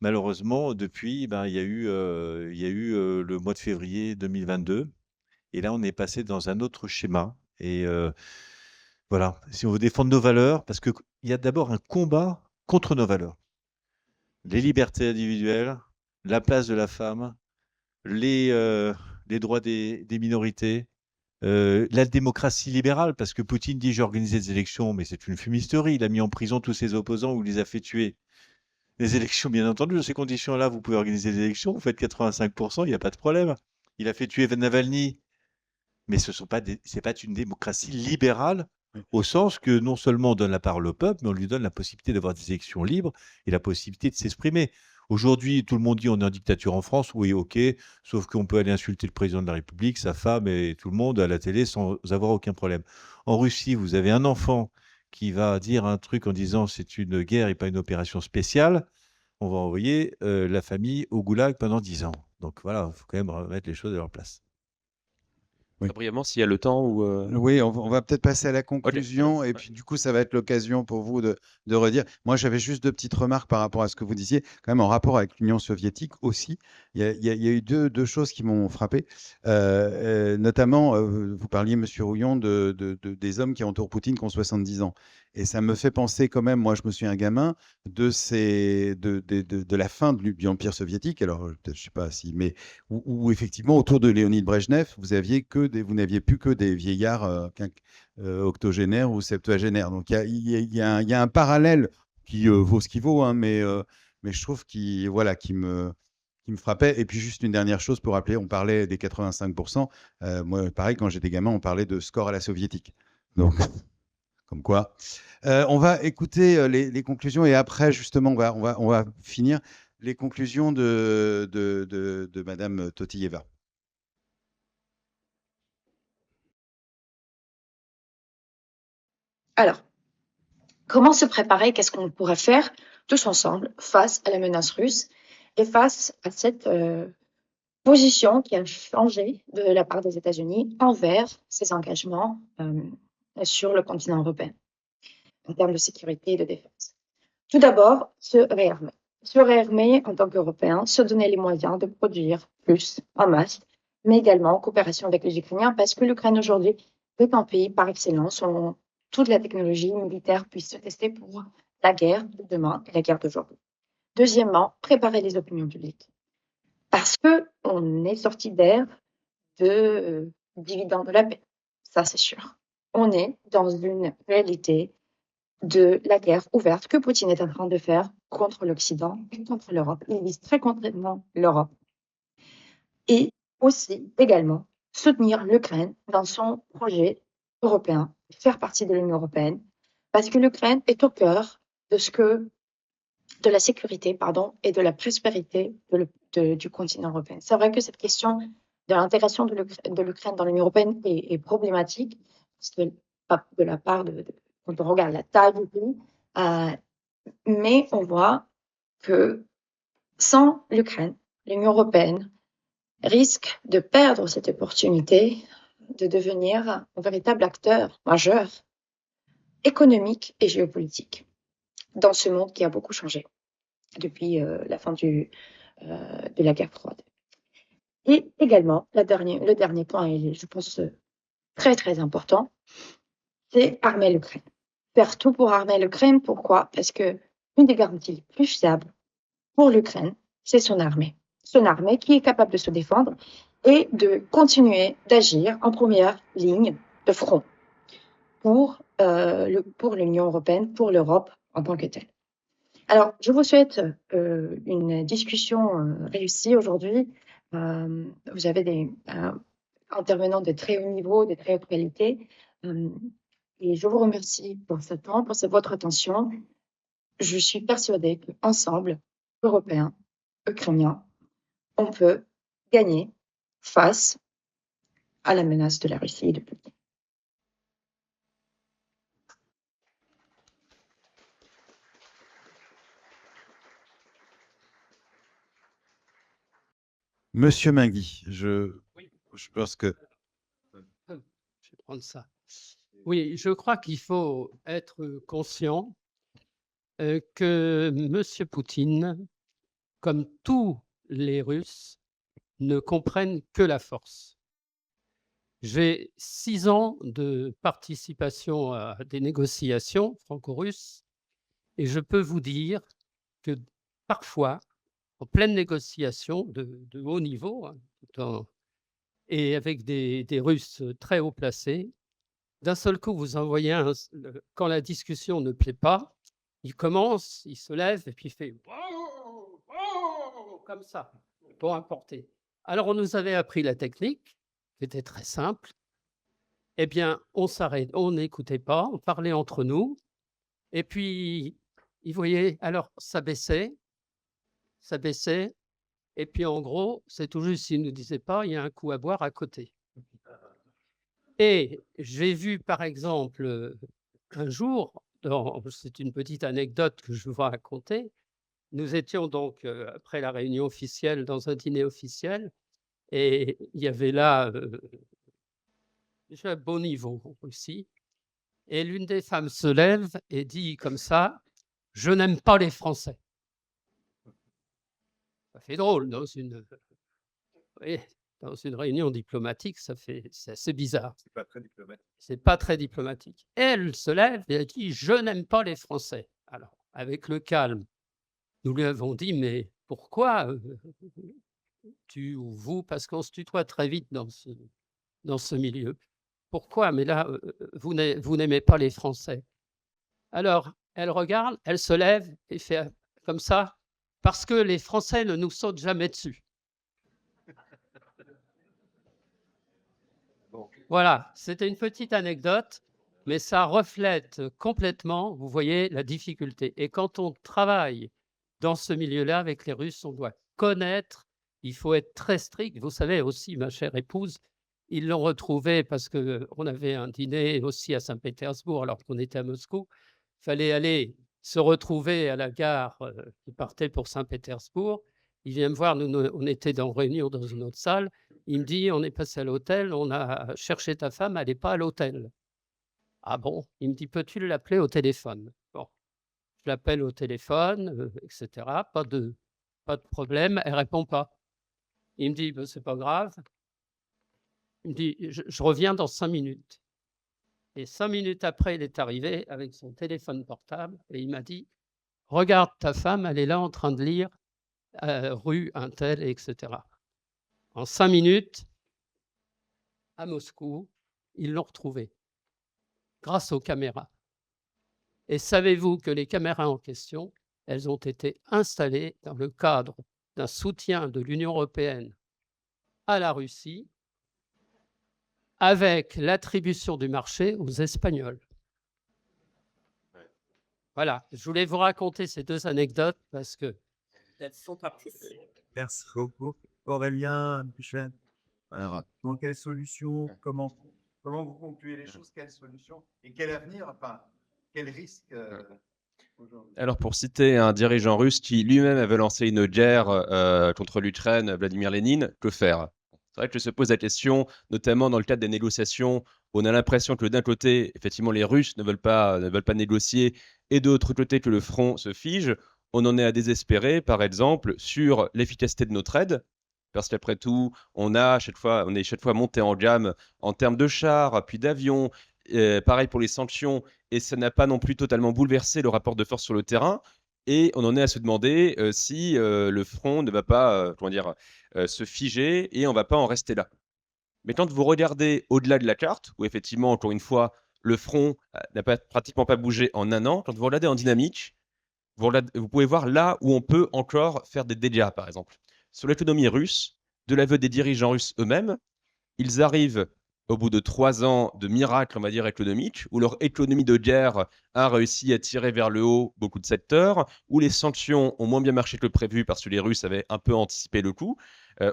Malheureusement, depuis, ben, il y a eu le mois de février 2022, et là, on est passé dans un autre schéma. Et voilà, si on veut défendre nos valeurs, parce qu'il y a d'abord un combat contre nos valeurs. Les libertés individuelles, la place de la femme, les droits des minorités, la démocratie libérale, parce que Poutine dit j'ai organisé des élections, mais c'est une fumisterie. Il a mis en prison tous ses opposants ou il les a fait tuer. Les élections, bien entendu, dans ces conditions-là, vous pouvez organiser des élections, vous faites 85%, il n'y a pas de problème. Il a fait tuer Navalny, mais c'est pas une démocratie libérale, au sens que non seulement on donne la parole au peuple, mais on lui donne la possibilité d'avoir des élections libres et la possibilité de s'exprimer. Aujourd'hui, tout le monde dit on est en dictature en France, oui, ok, sauf qu'on peut aller insulter le président de la République, sa femme et tout le monde à la télé sans avoir aucun problème. En Russie, vous avez un enfant qui va dire un truc en disant c'est une guerre et pas une opération spéciale, on va envoyer la famille au goulag pendant 10 ans. Donc voilà, il faut quand même remettre les choses à leur place. Oui. Brièvement, s'il y a le temps ou Oui, on va peut-être passer à la Ok, conclusion, et ouais. puis du coup, ça va être l'occasion pour vous de redire. Moi, j'avais juste 2 petites remarques par rapport à ce que vous disiez, quand même en rapport avec l'Union soviétique aussi. Il y a eu deux choses qui m'ont frappé, notamment, vous parliez, Monsieur Rouillon, des hommes qui entourent Poutine qui ont 70 ans, et ça me fait penser quand même, moi je me souviens gamin, de la fin de l'Empire soviétique, alors peut-être, je sais pas si, mais où effectivement, autour de Léonid Brejnev, vous n'aviez plus que des vieillards octogénaires ou septuagénaires. Donc il y a un parallèle qui vaut ce qu'il vaut, hein, mais je trouve qui me frappait. Et puis juste une dernière chose pour rappeler, on parlait des 85%. Moi, pareil, quand j'étais gamin, on parlait de score à la soviétique. Donc, comme quoi. On va écouter les conclusions, et après, justement, on va finir les conclusions de Madame Totiyeva. Alors, comment se préparer? Qu'est-ce qu'on pourrait faire tous ensemble face à la menace russe et face à cette position qui a changé de la part des États-Unis envers ses engagements sur le continent européen en termes de sécurité et de défense? Tout d'abord, se réarmer. Se réarmer en tant qu'Européens, se donner les moyens de produire plus en masse, mais également en coopération avec les Ukrainiens, parce que l'Ukraine aujourd'hui est un pays par excellence où toute la technologie militaire puisse se tester pour la guerre de demain et la guerre d'aujourd'hui. Deuxièmement, préparer les opinions publiques. Parce qu'on est sorti d'ère de dividendes de la paix, ça c'est sûr. On est dans une réalité de la guerre ouverte que Poutine est en train de faire contre l'Occident et contre l'Europe. Il vise très concrètement l'Europe. Et aussi, également, soutenir l'Ukraine dans son projet européen, faire partie de l'Union européenne, parce que l'Ukraine est au cœur de la sécurité, et de la prospérité du continent européen. C'est vrai que cette question de l'intégration de l'Ukraine dans l'Union européenne est problématique, parce que de la part quand on regarde la taille du pays, mais on voit que sans l'Ukraine, l'Union européenne risque de perdre cette opportunité de devenir un véritable acteur majeur économique et géopolitique dans ce monde qui a beaucoup changé depuis la fin de la guerre froide. Et également, le dernier point, et je pense très très important, c'est armer l'Ukraine. Faire tout pour armer l'Ukraine. Pourquoi? Parce que une des garanties les plus fiables pour l'Ukraine, c'est son armée. Son armée qui est capable de se défendre et de continuer d'agir en première ligne de front pour l'Union européenne, pour l'Europe en tant que telle. Alors, je vous souhaite une discussion réussie aujourd'hui. Vous avez des intervenants de très haut niveau, de très haute qualité. Et je vous remercie pour ce temps, pour votre attention. Je suis persuadée qu'ensemble, Européens, Ukrainiens, on peut gagner face à la menace de la Russie et de Poutine. Monsieur Mingui, Oui. je pense que... Je vais prendre ça. Oui, je crois qu'il faut être conscient que M. Poutine, comme tous les Russes, ne comprennent que la force. J'ai 6 ans de participation à des négociations franco-russes et je peux vous dire que parfois, en pleine négociation de haut niveau, hein, et avec des Russes très haut placés, d'un seul coup, vous envoyez quand la discussion ne plaît pas, il commence, il se lève et puis il fait wow, wow, comme ça pour importer. Alors, on nous avait appris la technique, qui était très simple. Eh bien, on s'arrête, on n'écoutait pas, on parlait entre nous. Et puis, il voyait, alors ça baissait. Et puis, en gros, c'est tout juste s'il ne nous disait pas, il y a un coup à boire à côté. Et j'ai vu, par exemple, un jour, c'est une petite anecdote que je vais vous raconter, nous étions donc, après la réunion officielle, dans un dîner officiel, et il y avait là déjà un beau niveau en Russie, et l'une des femmes se lève et dit comme ça, « Je n'aime pas les Français ». Ça fait drôle oui, dans une réunion diplomatique, c'est assez bizarre. C'est pas très diplomatique. C'est pas très diplomatique. Elle se lève et elle dit: «Je n'aime pas les Français». Alors, avec le calme, nous lui avons dit: «Mais pourquoi, tu ou vous?» parce qu'on se tutoie très vite dans ce milieu. «Pourquoi? Mais là, vous n'aimez pas les Français». Alors, elle regarde, elle se lève et fait comme ça: «Parce que les Français ne nous sautent jamais dessus». Voilà, c'était une petite anecdote, mais ça reflète complètement, vous voyez, la difficulté. Et quand on travaille dans ce milieu-là avec les Russes, on doit connaître, il faut être très strict. Vous savez aussi, ma chère épouse, ils l'ont retrouvé parce qu'on avait un dîner aussi à Saint-Pétersbourg alors qu'on était à Moscou. Il fallait aller se retrouver à la gare qui partait pour Saint-Pétersbourg. Il vient me voir, on était en réunion dans une autre salle. Il me dit: «On est passé à l'hôtel, on a cherché ta femme, elle n'est pas à l'hôtel». «Ah bon?» Il me dit: «Peux-tu l'appeler au téléphone?» Bon, je l'appelle au téléphone, et cetera, pas de problème, elle répond pas. Il me dit: «Ben, c'est pas grave». Il me dit: «Je reviens dans 5 minutes». Et 5 minutes après, il est arrivé avec son téléphone portable et il m'a dit: «Regarde ta femme, elle est là en train de lire, rue untel» et cetera. En 5 minutes, à Moscou, ils l'ont retrouvée grâce aux caméras. Et savez-vous que les caméras en question, elles ont été installées dans le cadre d'un soutien de l'Union européenne à la Russie avec l'attribution du marché aux Espagnols. Voilà, je voulais vous raconter ces 2 anecdotes parce que elles sont participantes. Merci beaucoup. Aurélien Buchet. Alors, donc, quelle solution, comment vous concluez les choses, quelle solution et quel avenir, enfin, quel risque aujourd'hui? Alors, pour citer un dirigeant russe qui lui-même avait lancé une guerre contre l'Ukraine, Vladimir Lénine, que faire? C'est vrai que je se pose la question, notamment dans le cadre des négociations, on a l'impression que d'un côté, effectivement, les Russes ne veulent pas négocier, et de l'autre côté, que le front se fige. On en est à désespérer, par exemple, sur l'efficacité de notre aide, parce qu'après tout, on est chaque fois monté en gamme en termes de chars, puis d'avions, pareil pour les sanctions, et ça n'a pas non plus totalement bouleversé le rapport de force sur le terrain. Et on en est à se demander si le front ne va pas se figer et on ne va pas en rester là. Mais quand vous regardez au-delà de la carte, où effectivement, encore une fois, le front n'a pratiquement pas bougé en un an, quand vous regardez en dynamique, vous pouvez voir là où on peut encore faire des dégâts, par exemple. Sur l'économie russe, de l'aveu des dirigeants russes eux-mêmes, ils arrivent au bout de 3 ans de miracle, on va dire, économique, où leur économie de guerre a réussi à tirer vers le haut beaucoup de secteurs, où les sanctions ont moins bien marché que prévu parce que les Russes avaient un peu anticipé le coup.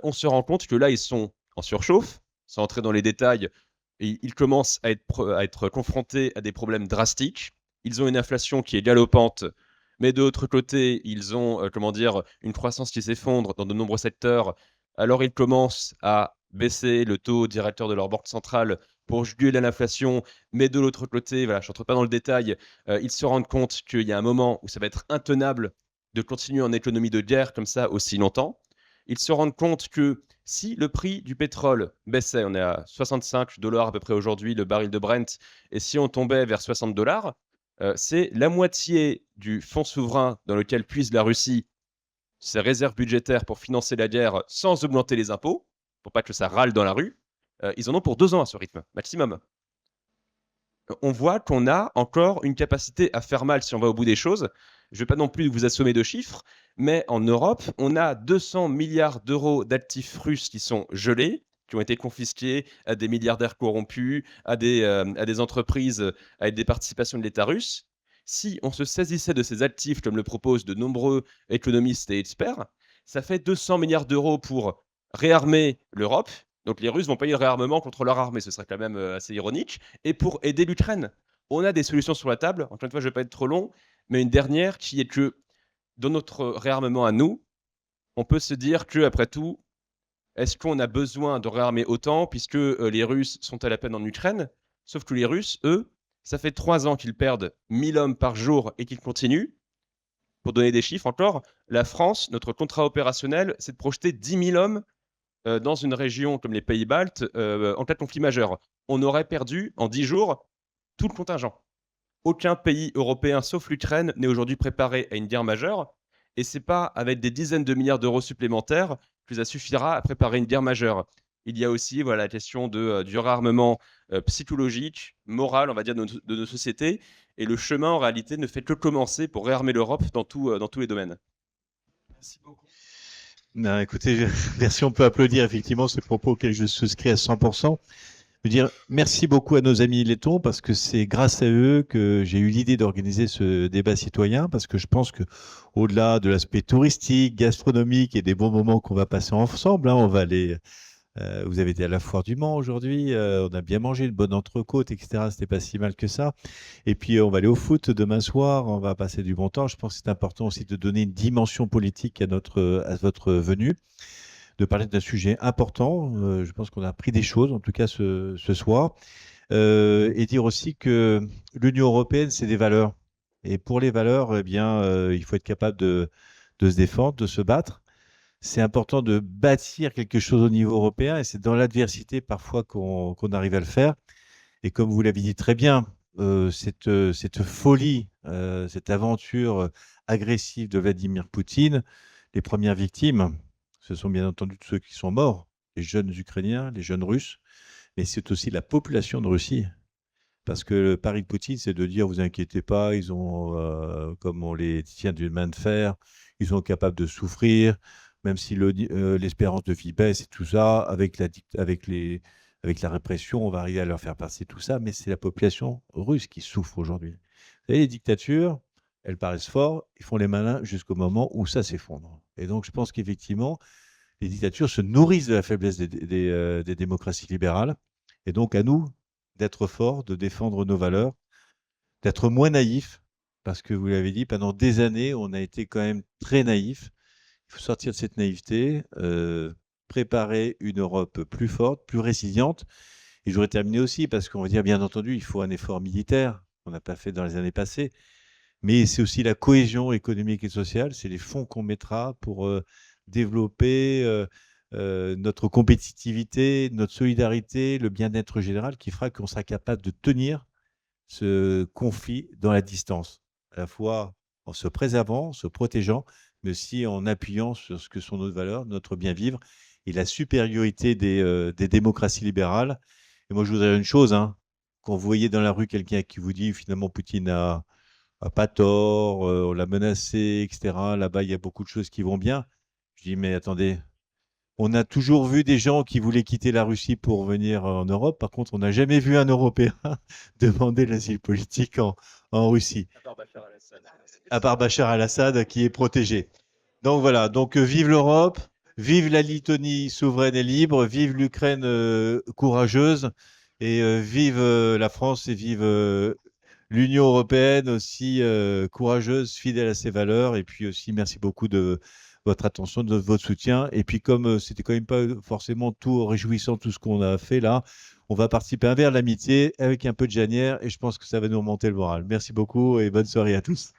On se rend compte que là, ils sont en surchauffe, sans entrer dans les détails, et ils commencent à être confrontés à des problèmes drastiques. Ils ont une inflation qui est galopante, mais de l'autre côté, ils ont une croissance qui s'effondre dans de nombreux secteurs, Alors ils commencent à baisser le taux directeur de leur banque centrale pour juguler l'inflation, mais de l'autre côté, voilà, je ne rentre pas dans le détail, ils se rendent compte qu'il y a un moment où ça va être intenable de continuer en économie de guerre comme ça aussi longtemps. Ils se rendent compte que si le prix du pétrole baissait, on est à 65 $ à peu près aujourd'hui, le baril de Brent, et si on tombait vers 60 $, c'est la moitié du fonds souverain dans lequel puise la Russie ses réserves budgétaires pour financer la guerre sans augmenter les impôts, pour pas que ça râle dans la rue. Ils en ont pour 2 ans à ce rythme, maximum. On voit qu'on a encore une capacité à faire mal si on va au bout des choses. Je ne vais pas non plus vous assommer de chiffres, mais en Europe, on a 200 milliards d'euros d'actifs russes qui sont gelés, qui ont été confisqués à des milliardaires corrompus, à des entreprises avec des participations de l'État russe. Si on se saisissait de ces actifs, comme le proposent de nombreux économistes et experts, ça fait 200 milliards d'euros pour réarmer l'Europe. Donc les Russes vont payer le réarmement contre leur armée, ce serait quand même assez ironique. Et pour aider l'Ukraine, on a des solutions sur la table. Encore une fois, je ne vais pas être trop long, mais une dernière qui est que dans notre réarmement à nous, on peut se dire que après tout, est-ce qu'on a besoin de réarmer autant puisque les Russes sont à la peine en Ukraine? Sauf que les Russes, eux, ça fait 3 ans qu'ils perdent 1000 hommes par jour et qu'ils continuent. Pour donner des chiffres encore, la France, notre contrat opérationnel, c'est de projeter 10 000 hommes dans une région comme les Pays-Baltes en cas de conflit majeur. On aurait perdu en 10 jours tout le contingent. Aucun pays européen, sauf l'Ukraine, n'est aujourd'hui préparé à une guerre majeure. Et ce n'est pas avec des dizaines de milliards d'euros supplémentaires que ça suffira à préparer une guerre majeure. Il y a aussi la question du réarmement psychologique, moral, on va dire, de nos sociétés. Et le chemin, en réalité, ne fait que commencer pour réarmer l'Europe dans tous les domaines. Merci beaucoup. Non, écoutez, merci, on peut applaudir effectivement ce propos auquel je souscris à 100%. Je veux dire merci beaucoup à nos amis lettons parce que c'est grâce à eux que j'ai eu l'idée d'organiser ce débat citoyen parce que je pense que au-delà de l'aspect touristique, gastronomique et des bons moments qu'on va passer ensemble, on va aller. Vous avez été à la foire du Mans aujourd'hui, on a bien mangé, une bonne entrecôte, etc. C'était pas si mal que ça. Et puis on va aller au foot demain soir, on va passer du bon temps. Je pense que c'est important aussi de donner une dimension politique à votre venue, de parler d'un sujet important. Je pense qu'on a appris des choses, en tout cas ce soir. Et dire aussi que l'Union européenne, c'est des valeurs. Et pour les valeurs, eh bien, il faut être capable de se défendre, de se battre. C'est important de bâtir quelque chose au niveau européen et c'est dans l'adversité parfois qu'on arrive à le faire. Et comme vous l'avez dit très bien, cette folie, cette aventure agressive de Vladimir Poutine, les premières victimes, ce sont bien entendu ceux qui sont morts, les jeunes Ukrainiens, les jeunes Russes, mais c'est aussi la population de Russie. Parce que le pari de Poutine, c'est de dire, vous inquiétez pas, ils ont, comme on les tient d'une main de fer, ils sont capables de souffrir, même si l'espérance de vie baisse et tout ça, avec la répression, on va arriver à leur faire passer tout ça, mais c'est la population russe qui souffre aujourd'hui. Vous savez, les dictatures, elles paraissent fortes, ils font les malins jusqu'au moment où ça s'effondre. Et donc, je pense qu'effectivement, les dictatures se nourrissent de la faiblesse des démocraties libérales. Et donc, à nous d'être forts, de défendre nos valeurs, d'être moins naïfs, parce que vous l'avez dit, pendant des années, on a été quand même très naïfs. Il faut sortir de cette naïveté, préparer une Europe plus forte, plus résiliente. Et je voudrais terminer aussi, parce qu'on va dire, bien entendu, il faut un effort militaire qu'on n'a pas fait dans les années passées, mais c'est aussi la cohésion économique et sociale, c'est les fonds qu'on mettra pour développer notre compétitivité, notre solidarité, le bien-être général qui fera qu'on sera capable de tenir ce conflit dans la distance, à la fois en se préservant, en se protégeant, mais aussi en appuyant sur ce que sont nos valeurs, notre bien-vivre et la supériorité des démocraties libérales. Et moi, je voudrais dire une chose, quand vous voyez dans la rue quelqu'un qui vous dit finalement Poutine n'a pas tort, on l'a menacé, etc., là-bas, il y a beaucoup de choses qui vont bien. Je dis, mais attendez, on a toujours vu des gens qui voulaient quitter la Russie pour venir en Europe. Par contre, on n'a jamais vu un Européen demander l'asile politique en Russie. À part Bachar al-Assad qui est protégé. Donc voilà, donc vive l'Europe, vive la Lettonie souveraine et libre, vive l'Ukraine courageuse et vive la France et vive l'Union européenne aussi courageuse, fidèle à ses valeurs. Et puis aussi, merci beaucoup de votre attention, de votre soutien. Et puis, comme c'était quand même pas forcément tout réjouissant, tout ce qu'on a fait là, on va participer à un verre de l'amitié avec un peu de Janière et je pense que ça va nous remonter le moral. Merci beaucoup et bonne soirée à tous.